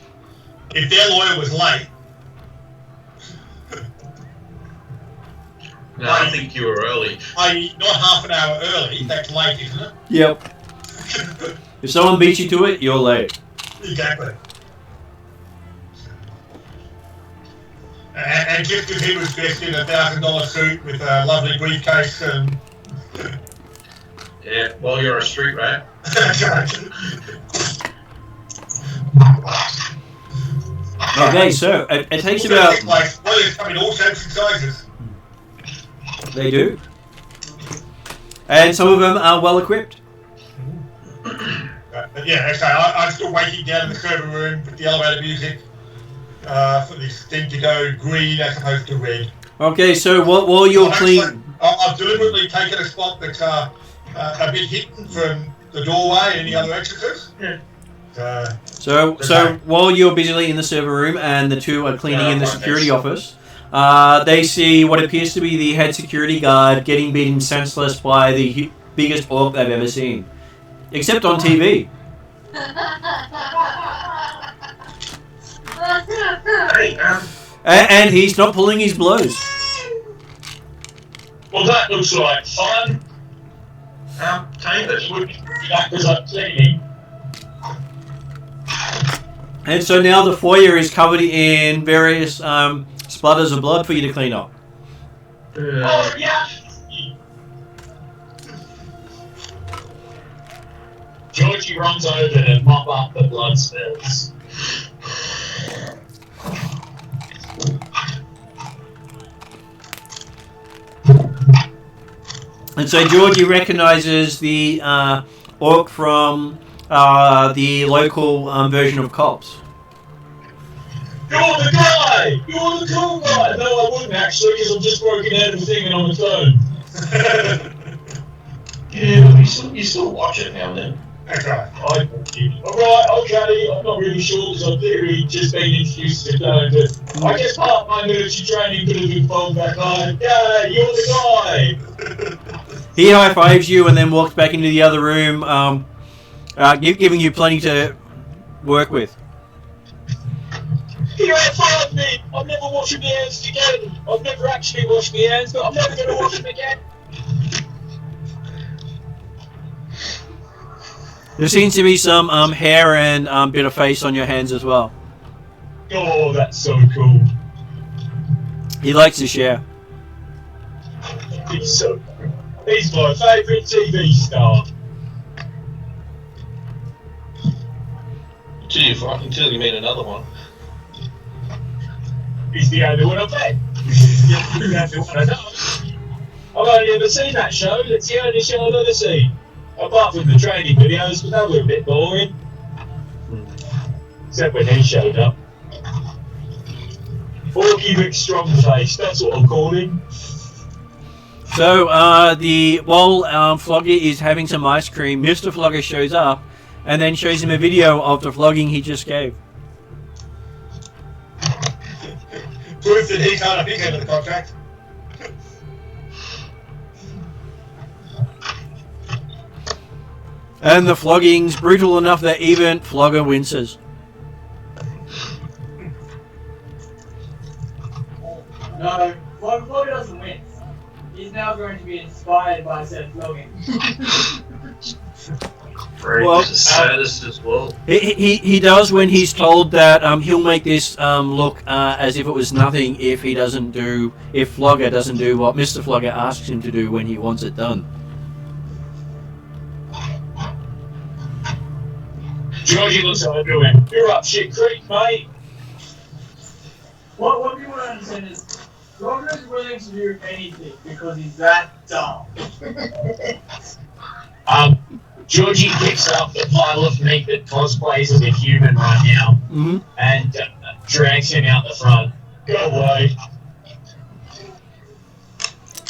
if their lawyer was late... No, I think you were early. Not half an hour early, that's late, isn't it? Yep. If someone beats you to it, you're late. Exactly. And just because he was dressed in a $1,000 suit with a lovely briefcase and... Yeah, well, you're a street rat. Okay, so it takes about... Well, they come in all shapes and sizes. They do. And some of them are well equipped. But yeah, okay, I'm still waiting down in the server room with the elevator music for this thing to go green as opposed to red. Okay, so while you're clean... I've deliberately taken a spot that's a bit hidden from the doorway. Any other exiters? Yeah. So while you're busily in the server room and the two are cleaning in the security office, they see what appears to be the head security guard getting beaten senseless by the biggest orc they've ever seen. Except on TV. Hey, And he's not pulling his blows. Well, that looks like fun. Taylor. Because I'm cleaning. And so now the foyer is covered in various splatters of blood for you to clean up. Oh, yeah. Georgie runs over to mop up the blood spills. And so Georgie recognizes the orc from the local version of Cops. You're the guy! You're the cool guy! No, I wouldn't actually, because I'm just broken out of the thing and on the phone. Yeah, but you still watch it now and then. That's right. Alright, okay, I'm not really sure because I've literally just been introduced to the phone, but I guess part of my military training could have been phoned back on. Yeah, you're the guy! He high-fives you and then walks back into the other room, giving you plenty to work with. You high-fived me! I'm never washing my hands again! I've never actually washed my hands, but I'm never going to wash them again! There seems to be some hair and bit of face on your hands as well. Oh, that's so cool. He likes to share. He's so cool. He's my favourite TV star. Until you meet another one. He's the only one I've met. He's the only one I know. I've only ever seen that show. It's the only show I've ever seen. Apart from the training videos, but they were a bit boring. Except when he showed up. Forky Rick Strongface, that's what I'll call him. So, while Flogger is having some ice cream, Mr. Flogger shows up and then shows him a video of the flogging he just gave. Proof that he can't pick out of the contract. And the flogging's brutal enough that even Flogger winces. No, Flogger doesn't win. He's now going to be inspired by said vlogging. Well, the saddest as well. He does when he's told that he'll make this look as if it was nothing if Flogger doesn't do what Mr. Flogger asks him to do when he wants it done. Georgie looks over to him. You're up shit creek, mate. What people don't understand is Roger's willing to do anything because he's that dumb. Georgie picks up the pile of meat that cosplays as a human right now and drags him out the front. Go away.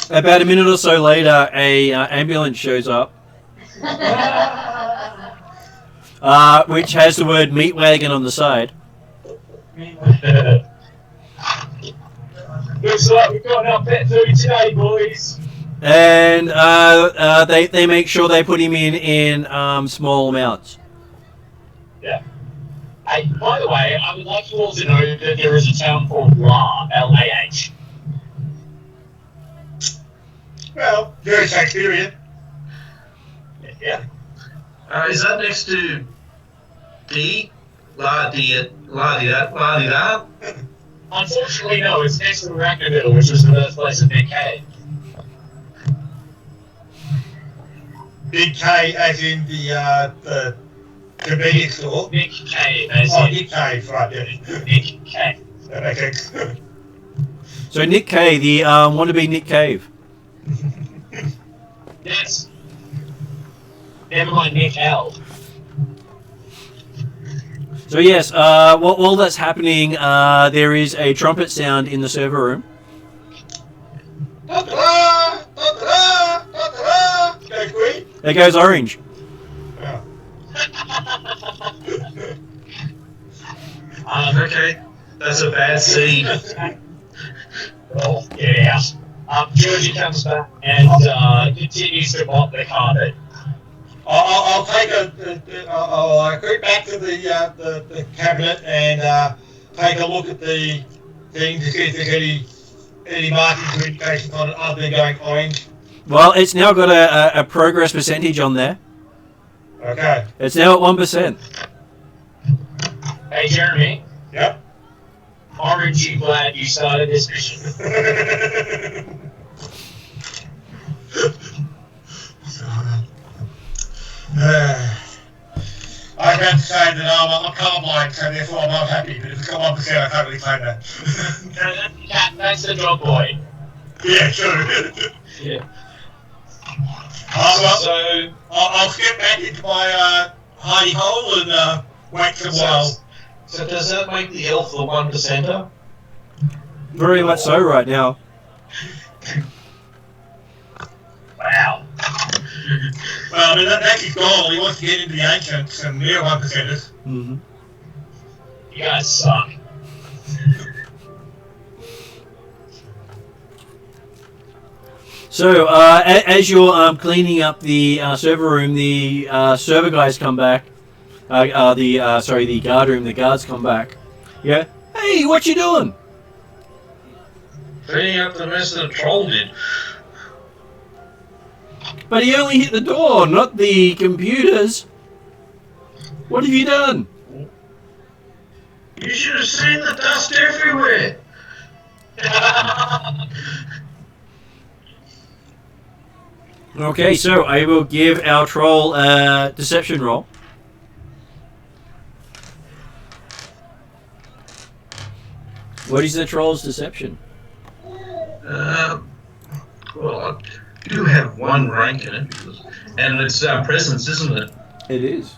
About a minute or so later, a ambulance shows up, which has the word meat wagon on the side. Looks like we've got our pet food today, boys. And they make sure they put him in small amounts. Yeah. Hey, by the way, I would like you all to know that there is a town called La, L-A-H. Well, very Shakespearean. Yeah. Is that next to D? La di da? Unfortunately, no, it's next to Arachnoid, which was the birthplace of Nick Cave. Big K as in the convenience store. Nick Cave, as Oh, in Nick Cave, right, yeah. Nick Cave. That makes sense. So Nick Cave, the wannabe Nick Cave. Yes. Never mind Nick L. So yes, while that's happening, there is a trumpet sound in the server room. Goes green. There goes orange. Oh. Okay, that's a bad scene. Oh, yeah. Georgie comes back and continues to mop the carpet. I'll take I'll creep back to the cabinet and take a look at the thing to see if there's any markings or indications on it other than going orange. Well, it's now got a progress percentage on there. Okay. It's now at 1%. Hey, Jeremy. Yep. Aren't you glad you started this mission? I can say that I'm colorblind, so therefore I'm not happy, but if it's got 1%, I can't really claim that. That's the job, boy. Yeah, sure. Yeah. Well, I'll step back into my hidey hole and wait for a while. So does that make the elf the 1%er? Very much so right now. Wow. Well, I mean, that's his goal. He wants to get into the ancients and they're 1%ers. Mm-hmm. You guys suck. So, as you're cleaning up the server room, the server guys come back. The guard room, the guards come back. Yeah. Hey, what you doing? Cleaning up the mess that the troll did. But he only hit the door, not the computers. What have you done? You should have seen the dust everywhere. Okay, so I will give our troll a deception roll. What is the troll's deception? Well, I do have one rank in it, and it's presence, isn't it? It is.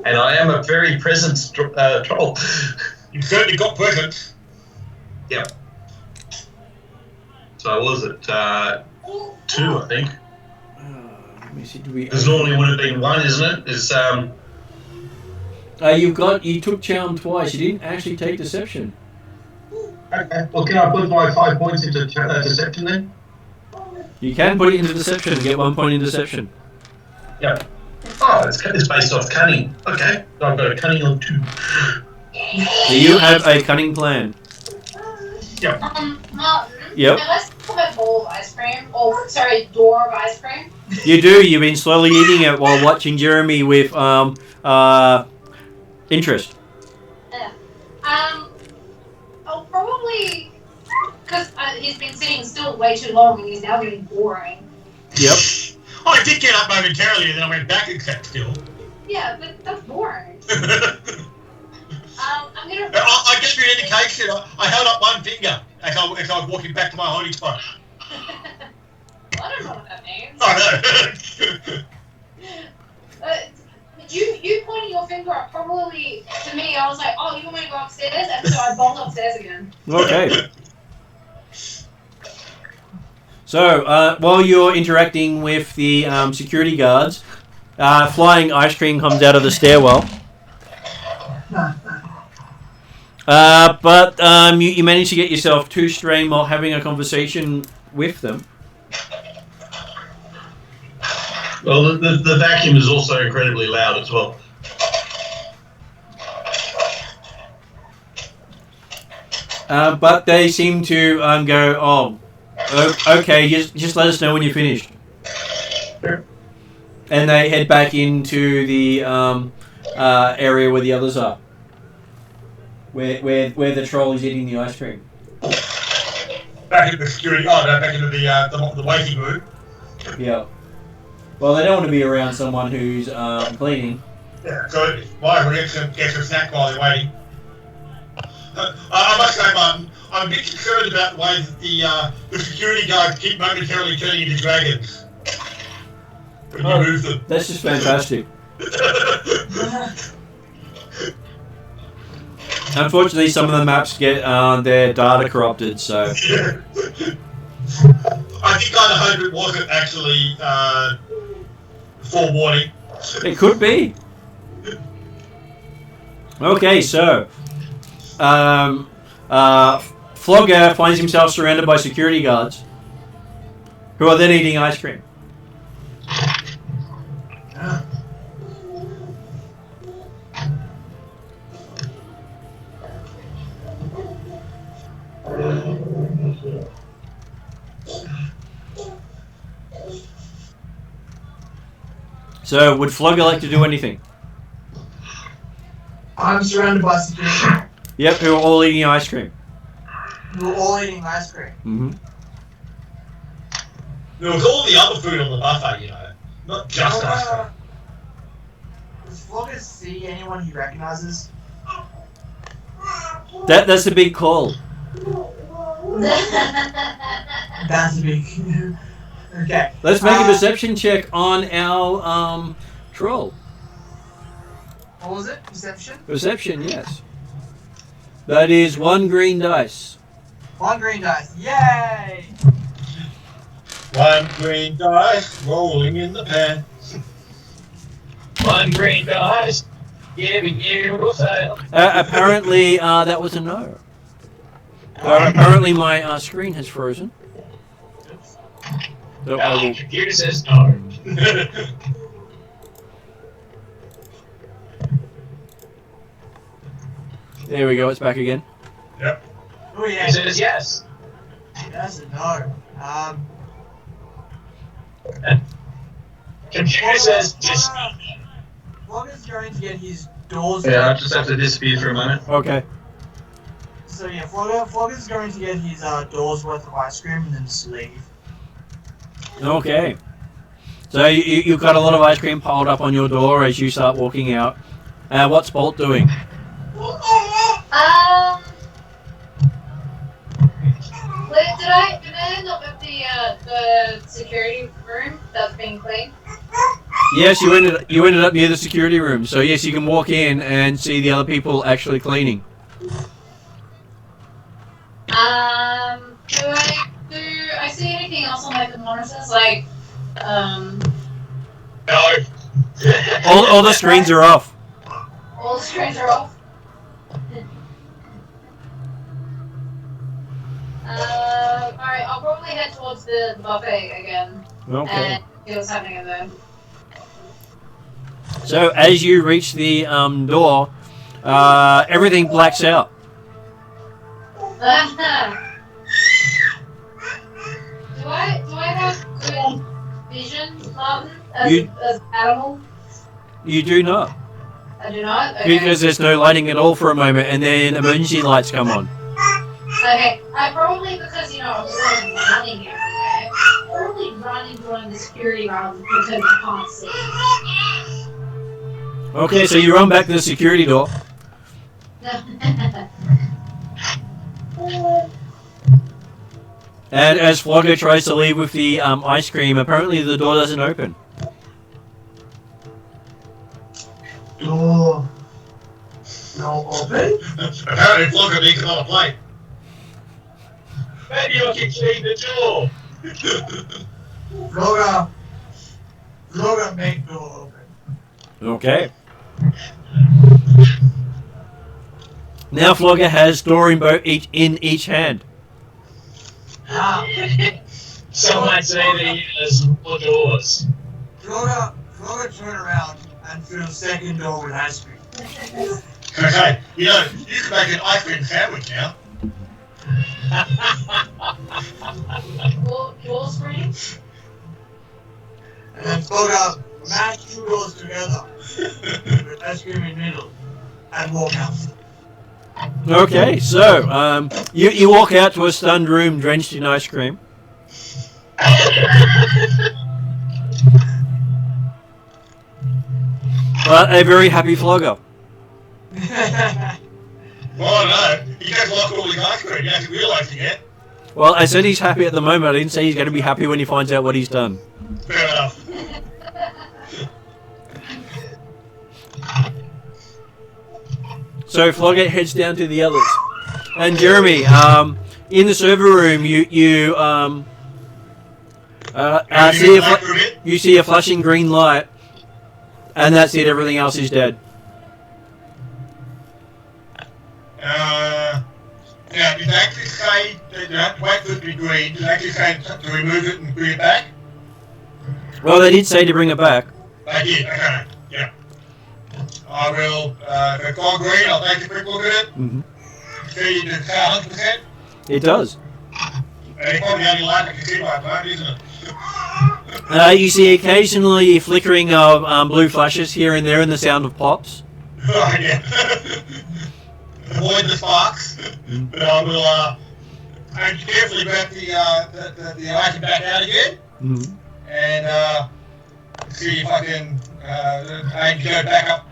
And I am a very presence troll. You've certainly got presents. Yep. So I was at 2, I think. Let me see. Do we? Because normally would have been 1, isn't it? You took charm twice. You didn't actually take deception. Okay. Well, can I put my 5 points into deception then? You can put it into deception and get 1 point in deception. Yep. Oh, it's based off cunning. Okay. So I've got a cunning on 2. So you have a cunning plan. Yep. Martin, Yep. Unless you have a bowl of ice cream, or sorry, door of ice cream. You do. You've been slowly eating it while watching Jeremy with interest. I'll probably, because he's been sitting still way too long and he's now getting boring. Yep. I did get up momentarily and then I went back and sat still. Yeah, but that's boring. I'm gonna. I gave you an indication. I held up one finger as I was walking back to my holding spot. Well, I don't know what that means. I know. You pointing your finger up probably to me. I was like, oh, you want me to go upstairs? And so I bolt upstairs again. Okay. So, while you're interacting with the security guards, flying ice cream comes out of the stairwell. But you manage to get yourself too strained while having a conversation with them. Well, the vacuum is also incredibly loud as well. But they seem to go, oh, okay, just let us know when you're finished. Sure. And they head back into the area where the others are. Where the troll is eating the ice cream. Back into the security. Oh, no, back into the waiting room. Yeah. Well, they don't want to be around someone who's cleaning. Yeah, so my reaction gets a snack while they're waiting. I must say, Martin, I'm a bit concerned about the way that the security guards keep momentarily turning into dragons when you move them. That's just fantastic. Unfortunately, some of the maps get their data corrupted, so... Yeah. I think I hope it wasn't actually forewarning. It could be. Okay, so... Flogger finds himself surrounded by security guards, who are then eating ice cream. So, would Flogger like to do anything? I'm surrounded by security. Yep, who are all eating ice cream. We're all eating ice cream. Mm-hmm. There was all the other food on the buffet, you know, not just ice cream. Does Flogger see anyone he recognizes? That's a big call. That's a big... Okay. Let's make a perception check on our troll. What was it? Perception? Perception, yes. That is 1 green dice. 1 green dice. Yay! 1 green dice rolling in the pan. 1 green dice, giving you a fail. Apparently, that was a no. Apparently, my screen has frozen. So I The will... computer says no. There we go, it's back again. Yep. Oh yeah. It says yes. That's a no. Computer says just. Flogger's going to get his doors. Yeah, I just have to disappear for a moment. Okay. So yeah, Flogger's going to get his doors worth of ice cream and then just leave. Okay. So you've got a lot of ice cream piled up on your door as you start walking out. What's Bolt doing? Wait, did I end up at the security room that's being cleaned? Yes, you ended up near the security room. So yes, you can walk in and see the other people actually cleaning. Do I see anything else on like the monitors? Like, No. All the screens are off. all the screens are off? Alright, I'll probably head towards the buffet again. Okay. And see what's happening in there. So as you reach the door, everything blacks out. Martin, as You- an animal? You do not. I do not? Okay. Because there's no lighting at all for a moment, and then emergency lights come on. Okay, I probably, because, I'm always running everywhere, probably run and join the security room because I can't see. Okay, so you run back to the security door. And as Flogger tries to leave with the ice cream, apparently the door doesn't open. Door. No open? Apparently, Flogger needs another plate. Maybe I can clean the door. Vlogger, make door open. Okay. Now Flogger has door in each hand. Ah, Some might say that he has more doors. Vlogger turn around and fill the second door with ice cream. Okay, you can make an ice cream sandwich now. Your screen? And then Vlogger mash two doors together with ice cream in the middle and walk out. Okay, so you walk out to a stunned room drenched in ice cream. But a very happy Flogger. Well, no, he just lost all his ice cream. He hasn't realised it yet. Well, I said he's happy at the moment. I didn't say he's going to be happy when he finds out what he's done. Fair enough. So Flogger heads down to the others. And Jeremy, in the server room, you see a flashing green light, and that's it. Everything else is dead. Now, did they actually say that you have to wait for it to be green? Did they actually say to remove it and bring it back? Well, they did say to bring it back. They did, okay, yeah. I will, if it's gone green, I'll take a quick look at it. Mm-hmm. See if it's 100%. It does. And it's probably the only light I can see by moment, isn't it? You see occasionally flickering of blue flashes here and there, and the sound of pops. Oh, yeah. Avoid the sparks, but I will, and carefully grab the item back out again, Mm-hmm. and see if I can aim to go back up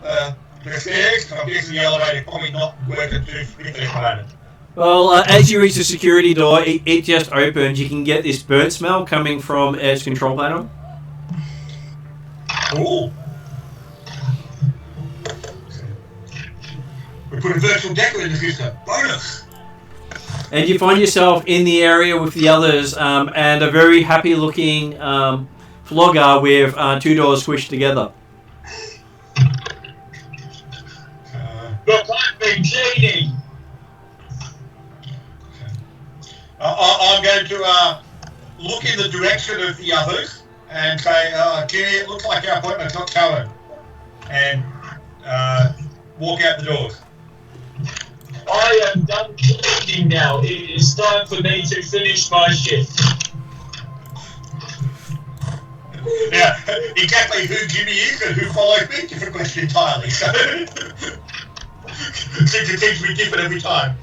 the stairs, because I'm guessing the elevator probably not working too quickly at the moment. Well, as you reach the security door, it just opens. You can get this burnt smell coming from its control panel. Cool. We put a virtual decker in the system. Bonus! And you find yourself in the area with the others, and a very happy-looking Flogger with two doors squished together. Look, I've been cleaning. I'm going to look in the direction of the others and say, Kenny, it looks like our appointment's not covered. And walk out the doors. I am done cleaning now. It is time for me to finish my shift. Yeah, exactly who Jimmy is and who follows me, different question entirely. So, it seems to be different every time.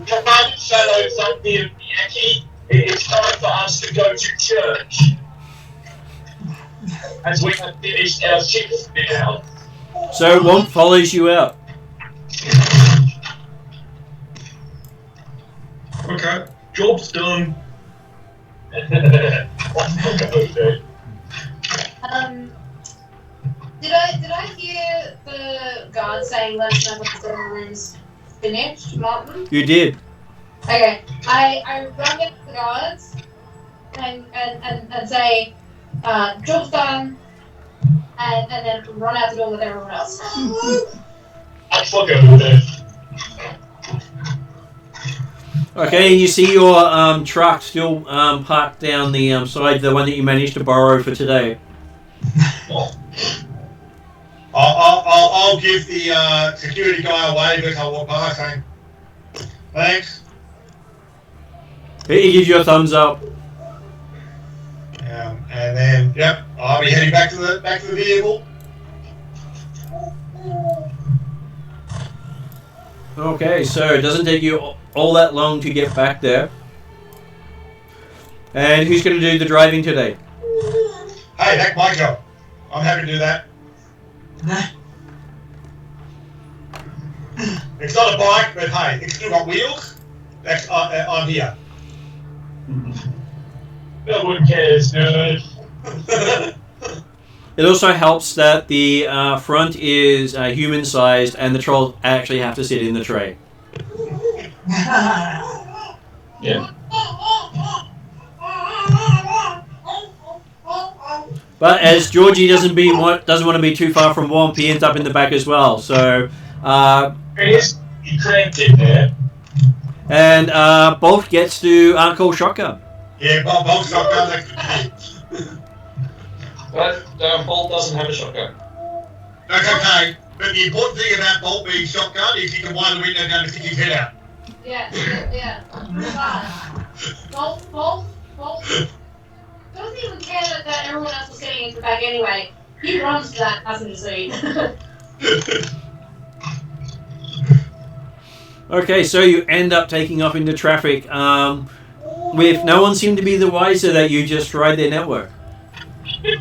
Come on, shadows up here, Miyaki. It is time for us to go to church. As we have finished our shift now. So Womp follows you out. Okay, job's done. Did I hear the guard saying let's know if the server room's finished, Martin? You did. Okay. I run into the guards and say, job's done, and then run out the door with everyone else. I fucking over there. Okay, and you see your truck still parked down the side, the one that you managed to borrow for today. I'll give the security guy a wave as I walk by saying, thanks. He gives you a thumbs up. And then, yep, I'll be heading back to the vehicle. Okay, so it doesn't take you all that long to get back there. And who's going to do the driving today? Hey, that's my job. I'm happy to do that. It's not a bike, but hey, it's still got wheels. That's I'm here. No one cares, nerd. It also helps that the front is human-sized and the trolls actually have to sit in the tray. Yeah. But as Georgie doesn't want to be too far from Womp, he ends up in the back as well. So, You cranked it there. and Bolt gets to call shotgun. Yeah, Bolt's shotgun. But Bolt doesn't have a shotgun. That's okay. But the important thing about Bolt being shotgun is he can wind the window down and stick his head out. Yeah. Bolt doesn't even care that everyone else is sitting in the back anyway. He runs to that passenger seat. Okay, so you end up taking off into traffic with no one seemed to be the wiser that you just ride their network. When you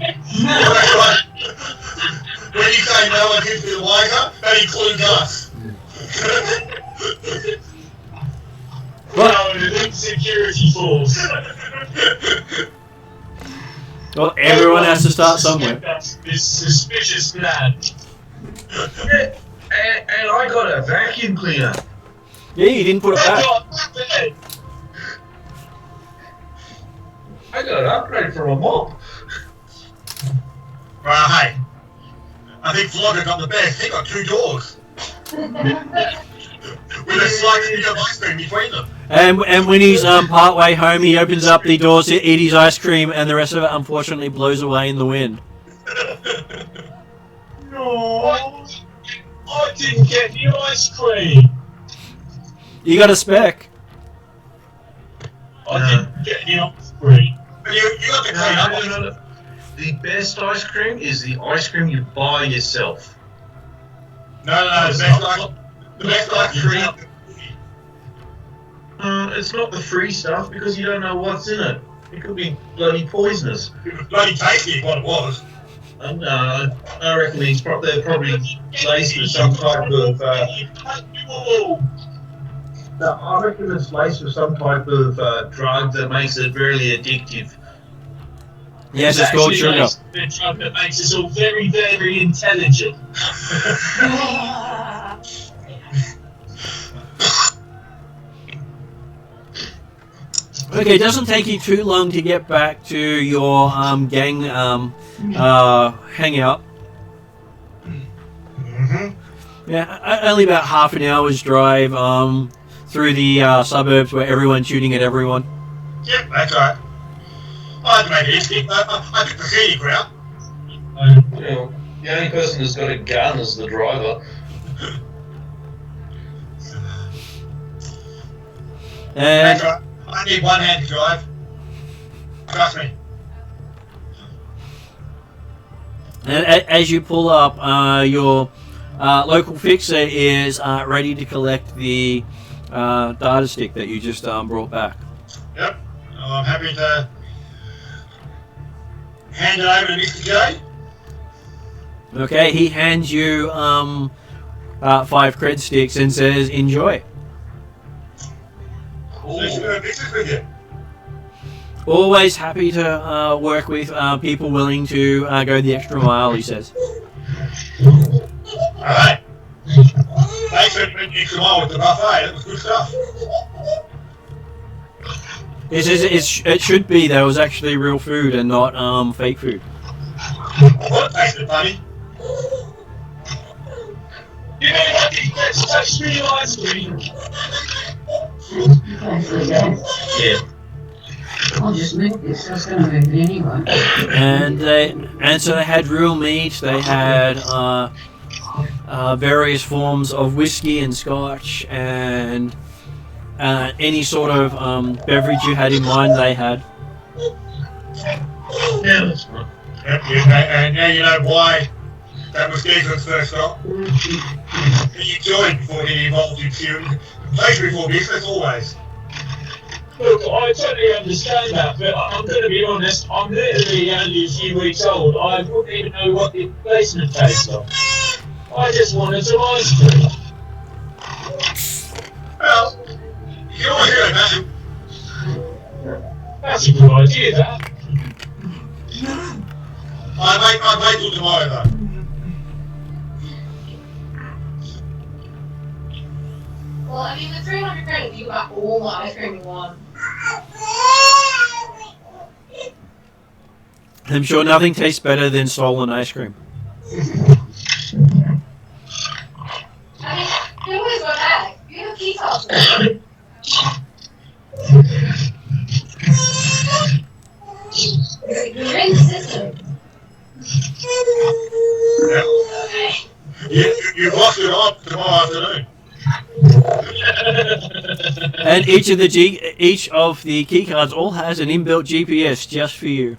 say no one seems to be the wiser, that includes us. Well, an elite security force. Well, everyone has to start somewhere. This suspicious plan. And I got a vacuum cleaner. Yeah, you didn't put it back. I got an upgrade from a mop. Right, hey. I think Flogger got the best. He got 2 doors. With a slice of ice cream between them. And when he's part way home, he opens up the doors to eat his ice cream, and the rest of it unfortunately blows away in the wind. No, I didn't get any ice cream. You got a spec. I didn't get any ice cream. You got to clean up. No. The best ice cream is the ice cream you buy yourself. No, the best ice cream. It's not the free stuff because you don't know what's in it. It could be bloody poisonous. It was bloody tasty, what it was. And I reckon they're probably laced with some type of. I reckon it's laced with some type of drug that makes it really addictive. Yes, it's called sugar. The drug that makes us all very, very intelligent. Okay, it doesn't take you too long to get back to your gang hangout. Mm-hmm. Yeah, only about half an hour's drive through the suburbs where everyone's shooting at everyone. Yep, that's right. I had to make it easy. I took the scenic route. The only person who's got a gun is the driver. And That's right. I need one hand to drive. Trust me. And as you pull up, your local fixer is ready to collect the data stick that you just brought back. Yep. I'm happy to hand it over to Mr. J. Okay, he hands you 5 cred sticks and says, "Enjoy." So she's going to fix this with you. Always happy to work with people willing to go the extra mile, he says. Alright. Thanks for the extra mile with the buffet. That was good stuff. He says it should be. There was actually real food and not fake food. What tasted funny? You know what? Let's touch me ice cream. Yeah. I'll just make this. That's gonna make it anyway. And so they had real meat. They had various forms of whiskey and scotch and any sort of beverage you had in mind, they had. Yeah, that's right. Yep, and now you know why that was Genesys' first stop. He joined before he evolved into pleasure before business, always. Look, I totally understand that, but I'm going to be honest, I'm literally only a few weeks old. I wouldn't even know what the basement tastes like. I just wanted some ice cream. Well, you can always go back. That's a good idea, that. I'd wait till tomorrow, though. Well, I mean, with 300 credits, you got all the ice cream you want. I'm sure nothing tastes better than stolen ice cream. I mean, you always go back. You have Keyfoge. You're in the system. Yeah. Okay. You lost it on tomorrow afternoon. And each of the key cards all has an inbuilt GPS just for you.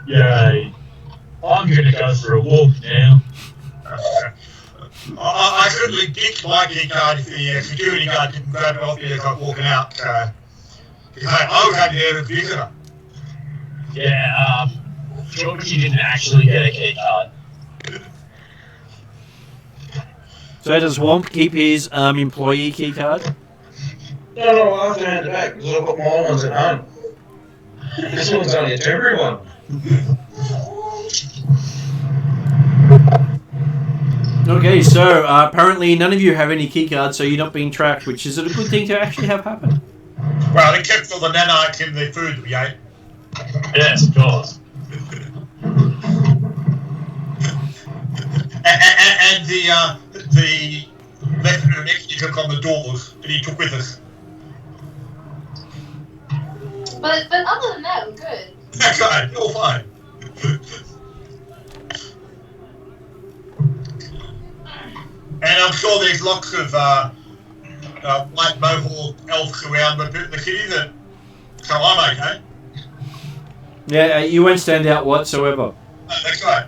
Yay. I'm going to go for a walk now. I certainly ditched my key card if the security guard didn't grab it off me as I was walking out. Because I was only there as a visitor. Yeah, Georgie didn't actually get a key card. So does Womp keep his employee key card? No, I have to hand it back because I've got my own ones at home. This one's only a temporary one. Okay, so apparently none of you have any key cards, so you're not being tracked, which is a good thing to actually have happen. Well, except for the nanites in the food we ate. Yes, of course. And the letter next he took on the doors that he took with us. But other than that, we're good. That's right, you're fine. And I'm sure there's lots of white mohawk elves around the city that, so I'm okay. Yeah, you won't stand out whatsoever. That's right.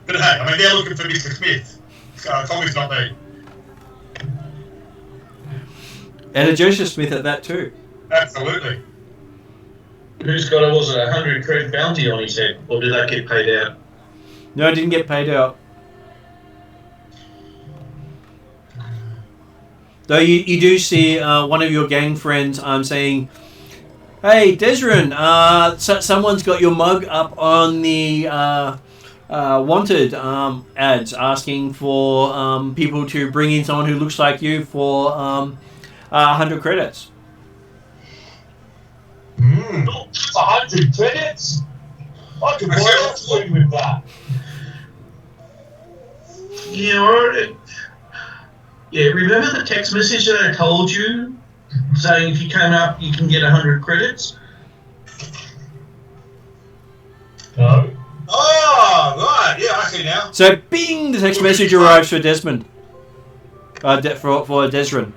But hey, I mean, they're looking for Mr. Smith, so it's obviously not me. And a Joseph Smith at that too. Absolutely. Who's got a 100 credit bounty on his head, or did that get paid out? No, it didn't get paid out. Though you do see one of your gang friends saying, "Hey, Desrin, someone's got your mug up on the wanted ads asking for people to bring in someone who looks like you for 100 credits." 100 credits? I could buy that for you with that. Yeah, alright. Yeah, remember the text message that I told you? Saying if you came up, you can get 100 credits? No. Oh, right, yeah, I see now. So, bing! The text message arrives for Desmond. For Desrin.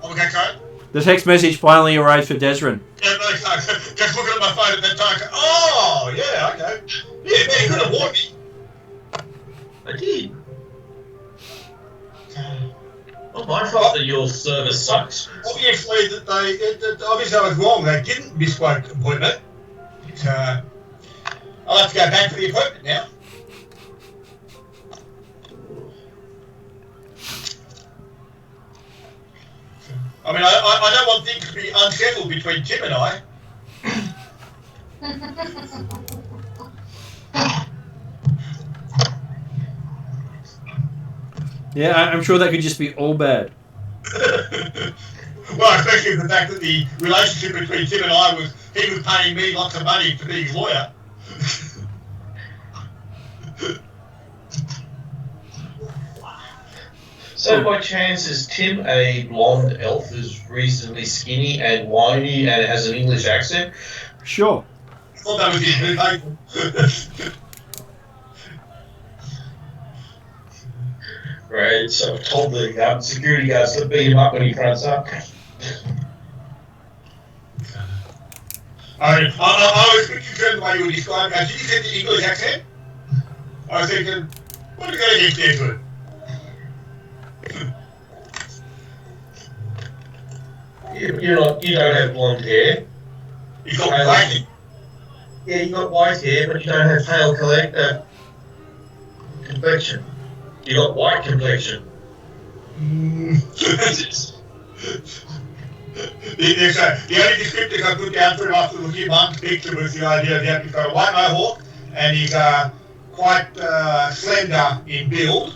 Oh, okay, sorry. The text message finally arrives for Desrin. Yeah, no, just looking at my phone at that time. Oh, yeah, okay. Yeah, man, you could have warned me. I did. Not my fault that your service sucks. Obviously, obviously I was wrong. They didn't misquote the appointment. I'll have to go back to the appointment now. I mean, I don't want things to be unsettled between Tim and I. Yeah, I'm sure that could just be all bad. Well, especially the fact that the relationship between Tim and I was, he was paying me lots of money to be his lawyer. So by chance, is Tim a blonde elf who's reasonably skinny and whiny and has an English accent? Sure. I thought that was his new label. Right, so I told the security guards to beat him up when he fronts up. I was a bit concerned the way you were describing it. Did you say the English accent? I was thinking, what are we going to get there to it? You don't have blonde hair. You got white. Yeah, you got white hair, but you don't have pale complexion. You got white complexion. The only descriptors I put down for him after looking at Monk's picture was the idea that he's got a white mohawk and he's quite slender in build.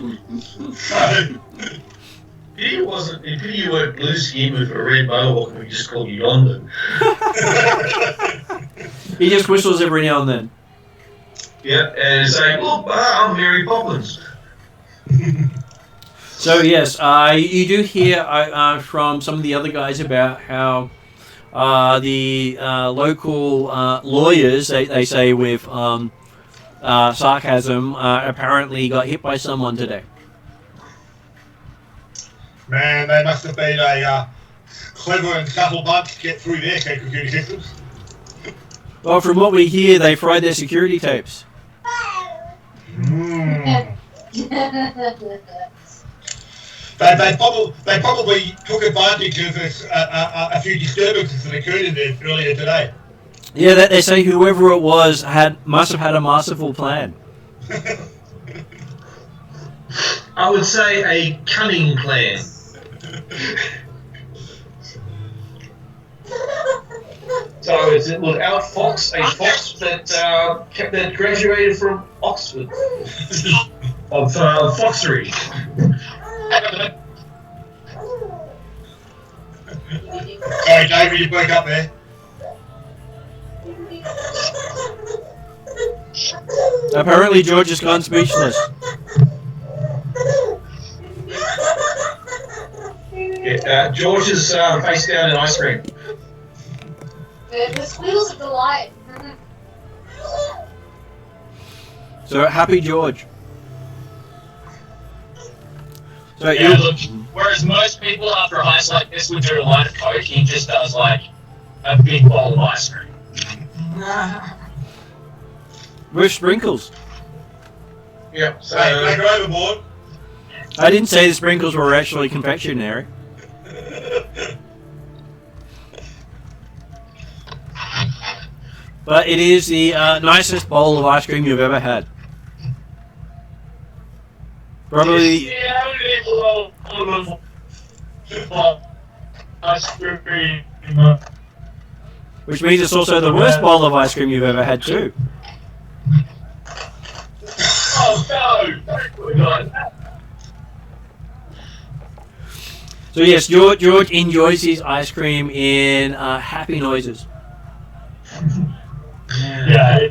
So, Pity you weren't blue skinned with a red mohawk and we just called you London. He just whistles every now and then. Yeah, and saying, "Look, I'm Mary Poppins." So yes, you do hear from some of the other guys about how the local lawyers, they say with sarcasm, apparently got hit by someone today. man, they must have been a clever and subtle bunch to get through their security systems. Well, from what we hear, they fried their security tapes. They probably took advantage of a few disturbances that occurred in there earlier today. Yeah, they say whoever it was must have had a masterful plan. I would say a cunning plan. So it was our fox, a fox that graduated from Oxford of foxery. Sorry, David, you broke up there. Apparently, George has gone speechless. Yeah, George is face down in ice cream. The squeals of delight. So, happy George. So, Yeah, look, whereas most people after a heist like this would do a line of coke, he just does like a big bowl of ice cream. with sprinkles. Yeah, so Hey, go overboard. I didn't say the sprinkles were actually confectionery. But it is the nicest bowl of ice cream you've ever had. Probably. Ice cream. Which means it's also the worst bowl of ice cream you've ever had too. Oh no! So yes, George enjoys his ice cream in happy noises. Yeah.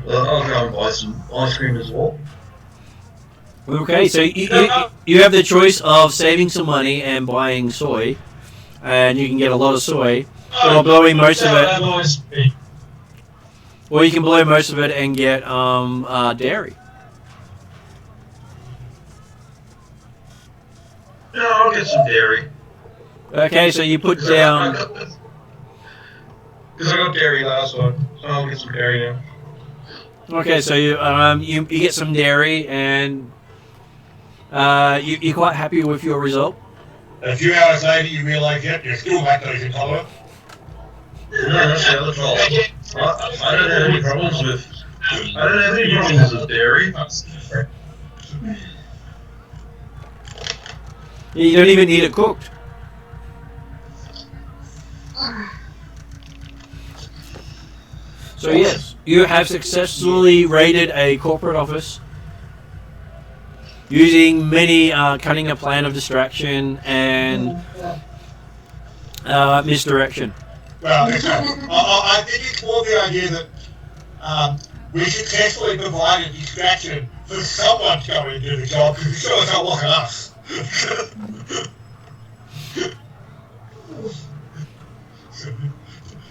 well, I'll go and buy some ice cream as well. Okay, so you have the choice of saving some money and buying soy, and you can get a lot of soy, or blowing most of it. Or you can blow most of it and get dairy. No, I'll get some dairy. Okay, so you put down. Because I got dairy last one, so I'll get some dairy now. Okay, so you get some dairy, and you're quite happy with your result. A few hours later, you realise, yep, you're still lactose intolerant. No, that's the other problem. I don't have any problems with dairy. You don't even need it cooked. So yes, you have successfully raided a corporate office using many cutting a plan of distraction and misdirection. Well, I think it's more the idea that we successfully provided distraction for someone to go and do the job, because it sure as hell wasn't us.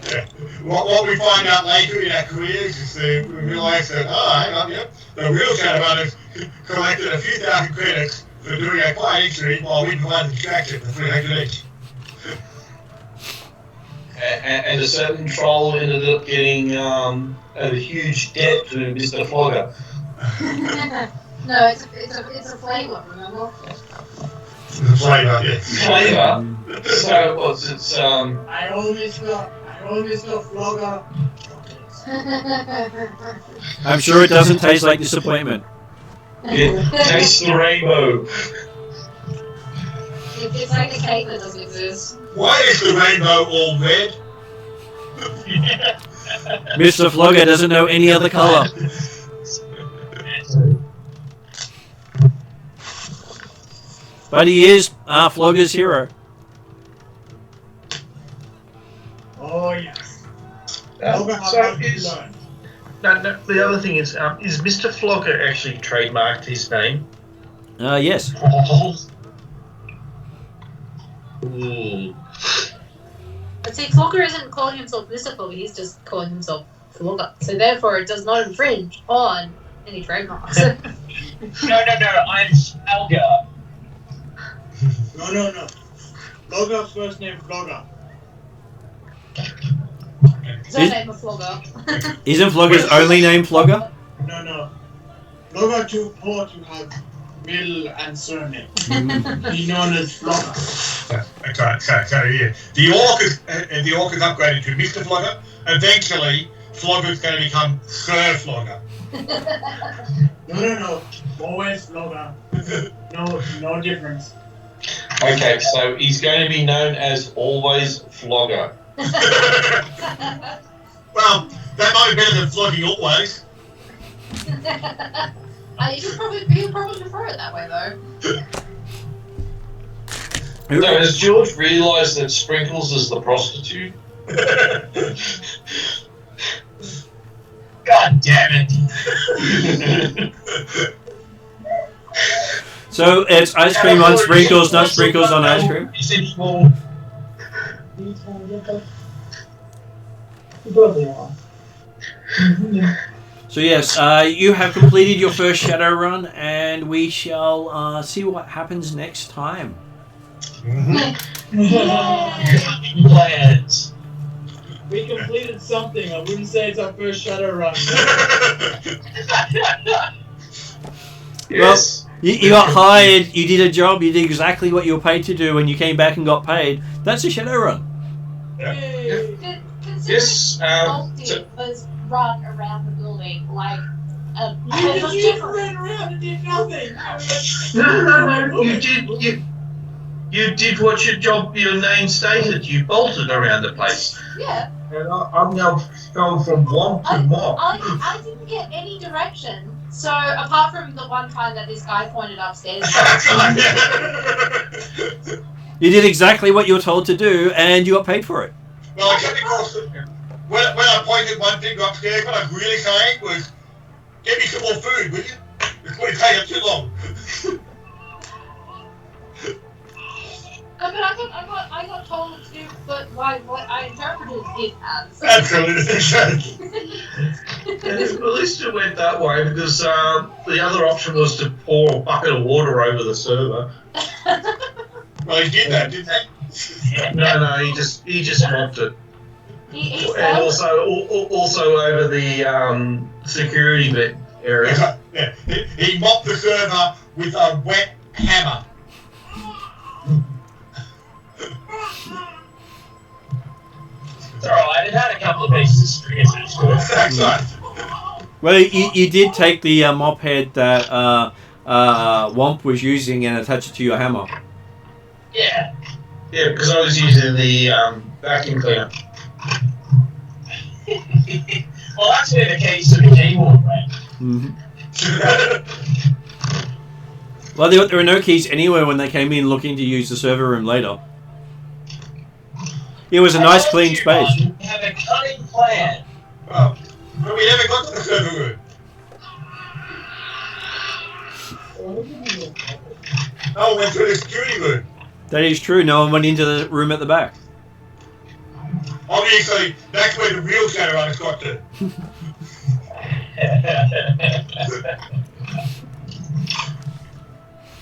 Yeah. what we find out later in our careers is we realise that, hang on, yep, the real Shadowrunners collected a few thousand credits for doing a quiet injury while we provided distraction for 300 each. And a certain troll ended up getting a huge debt to Mr. Flogger. No, it's a flavour, remember? The flavour, yes. Flavour. So it was. It's I always got Flogger. I'm sure it doesn't taste like disappointment. it tastes the rainbow. It's like a cake that doesn't exist. Why is the rainbow all red? Mr. Flogger doesn't know any other colour. But he is Flogger's hero. Oh yes. So the other thing is Mr. Flogger actually trademarked his name? Yes. Ooh. But see, Flogger isn't calling himself Mr. Flogger, he's just calling himself Flogger. So therefore it does not infringe on any trademarks. No, I'm Flogger. No. Flogger, first name Flogger. Surname of Flogger. Isn't Flogger's only name Flogger? No. Flogger too poor to have middle and surname. He's known as Flogger. So yeah. The Ork is upgraded to Mr. Flogger. Eventually, Flogger's going to become Sir Flogger. No. Always Flogger. No difference. Okay, so he's going to be known as Always Flogger. Well, that might be better than flogging always. You'd probably prefer it that way, though. No, has George realised that Sprinkles is the prostitute? God damn it! So it's ice cream on sprinkles, not sprinkles on ice cream? So yes, you have completed your first Shadowrun, and we shall see what happens next time. Plans. We completed something. I wouldn't say it's our first Shadowrun. Yes. You got hired, you did a job, you did exactly what you were paid to do, and you came back and got paid. That's a Shadowrun. Yay. Yes, Considering was run around the building like a You ran around and did nothing. No, you did what your name stated. You bolted around the place. Yeah. And I'm now going from Womp to Mop. I didn't get any direction. So apart from the one time that this guy pointed upstairs. You did exactly what you were told to do, and you got paid for it. Well, except because when I pointed one finger upstairs, what I was really saying was, get me some more food, will you? It's going to take too long. No, but I got told to do what I interpreted it as. Absolutely. At least it went that way because the other option was to pour a bucket of water over the server. Well, he did that, didn't he? No, he just mopped it. He And also over the security bit area. Yeah. He mopped the server with a wet hammer. It's alright, it had a couple of pieces of string attached to it. That's right. Well, you did take the mop head that Womp was using and attach it to your hammer. Yeah. Yeah, because I was using the vacuum cleaner. Well, that's where the keys to the keyboard went. Mm-hmm. Well, there were no keys anywhere when they came in looking to use the server room later. It was a nice clean space. You have a cunning plan. Well, but we never got to the server room. Oh, went through the security room. That is true. No one went into the room at the back. Obviously, that's where the real Shadowrun's got to.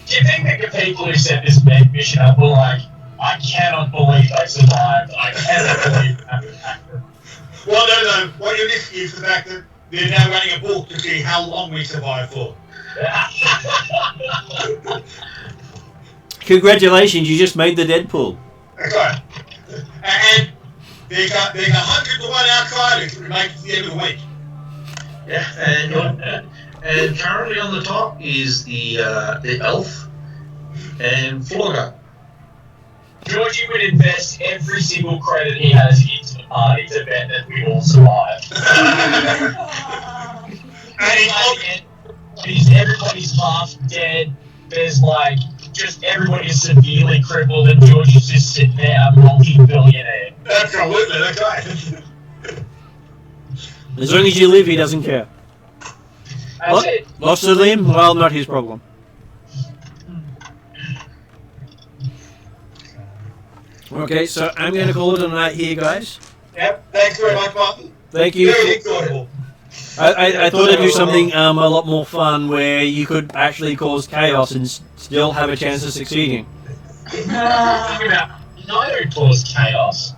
Do you think that the people who set this mission up were like, I cannot believe I survived. I cannot believe that happened. Well, no. What you're missing is the fact that they're now running a book to see how long we survive for. Congratulations, you just made the Deadpool. That's right. And there's 100 to 1 outsiders who make it to the end of the week. Yeah, and currently on the top is the elf and Flogger. Georgie would invest every single credit he has into the party to bet that we all survived. Everybody's half dead. There's like, just everybody is severely crippled and George is just sitting there, a multi-billionaire. Absolutely, that's right. As long as you live, he doesn't care. That's it. Lost a limb? Well, not his problem. Okay, so I'm going to call it a night here, guys. Yep, thanks very much, Martin. Thank you. Very enjoyable. I thought I'd do something a lot more fun where you could actually cause chaos and still have a chance of succeeding. Neither caused chaos.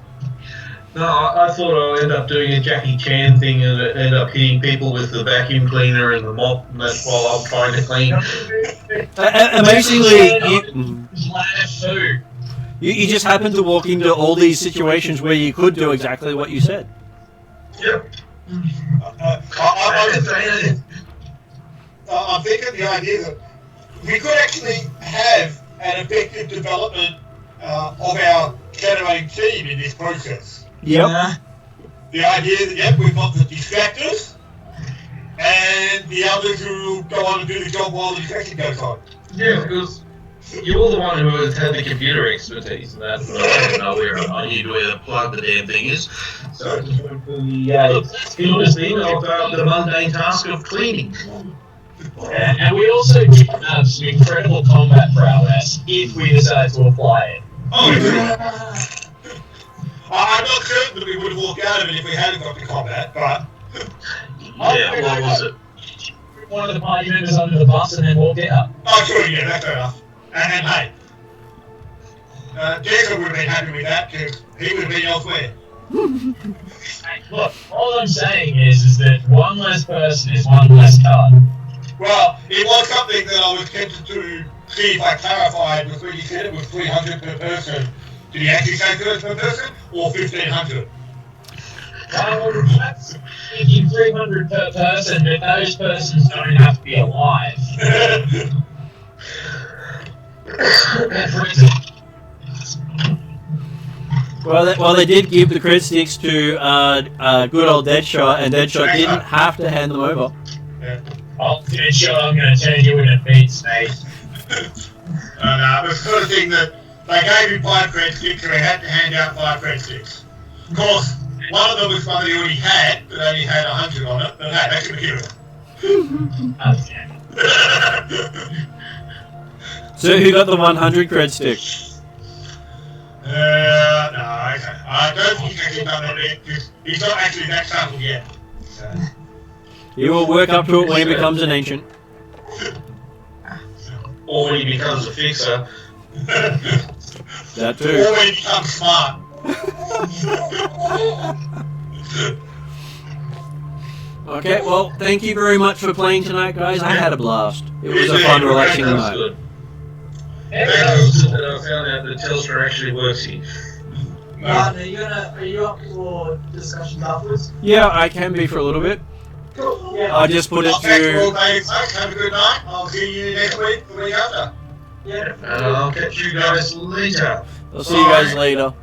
No, I thought I'd end up doing a Jackie Chan thing and end up hitting people with the vacuum cleaner and the mop and that's while I'm trying to clean. Amazingly, you just happen to walk into all these situations where you could do exactly what you said. Yep. I'm thinking the idea that we could actually have an effective development of our generating team in this process. Yep. The idea that, we've got the distractors and the others who go on and do the job while the distraction goes on. Yeah, because you're the one who has had the computer expertise and that, but I don't know where I need where the plug the damn thing is. So I just went for the skillless thing of the mundane task of cleaning. And we also do have some incredible combat prowess if we decide to apply it. Oh, yeah. I'm not certain that we would have walked out of it if we hadn't got the combat, but... Yeah, what was it? One of the party members under the bus and then walked out. Oh, sure, yeah, that's fair enough. And hey, Jacob would have been happy with that because he would have been elsewhere. Look, all I'm saying is that one less person is one less card. Well, it was something that I was tempted to see if I clarified with when you said it was 300 per person. Did he actually say 300 per person or 1,500? That's thinking 300 per person, but those persons don't have to be alive. Well, they did give the crit sticks to good old Deadshot, and Deadshot didn't have to hand them over. Yeah. Oh, Deadshot, I'm going to turn you into feed snake. And it was the sort of thing that they gave him 5 cred sticks, so he had to hand out 5 cred sticks. Of course, one of them was one that he already had, but only had 100 on it, but hey, that's material. So who got the 100 cred stick? No, I don't think he's actually done that yet, because he's not actually that subtle yet. So. He will work up to it when he becomes an ancient. Or when he becomes a fixer. That too. Or when he becomes smart. Okay, well, thank you very much for playing tonight, guys. I had a blast. It was a fun, relaxing night. Good. I found out that Telstra actually works here. Martin, are you up for discussions afterwards? Yeah, I can be for a little bit. Cool. Yeah. I just put it Thanks for all to... day, folks. Have a good night. I'll see you next week, the week after. Yeah. And I'll catch you guys later. I'll see you guys later.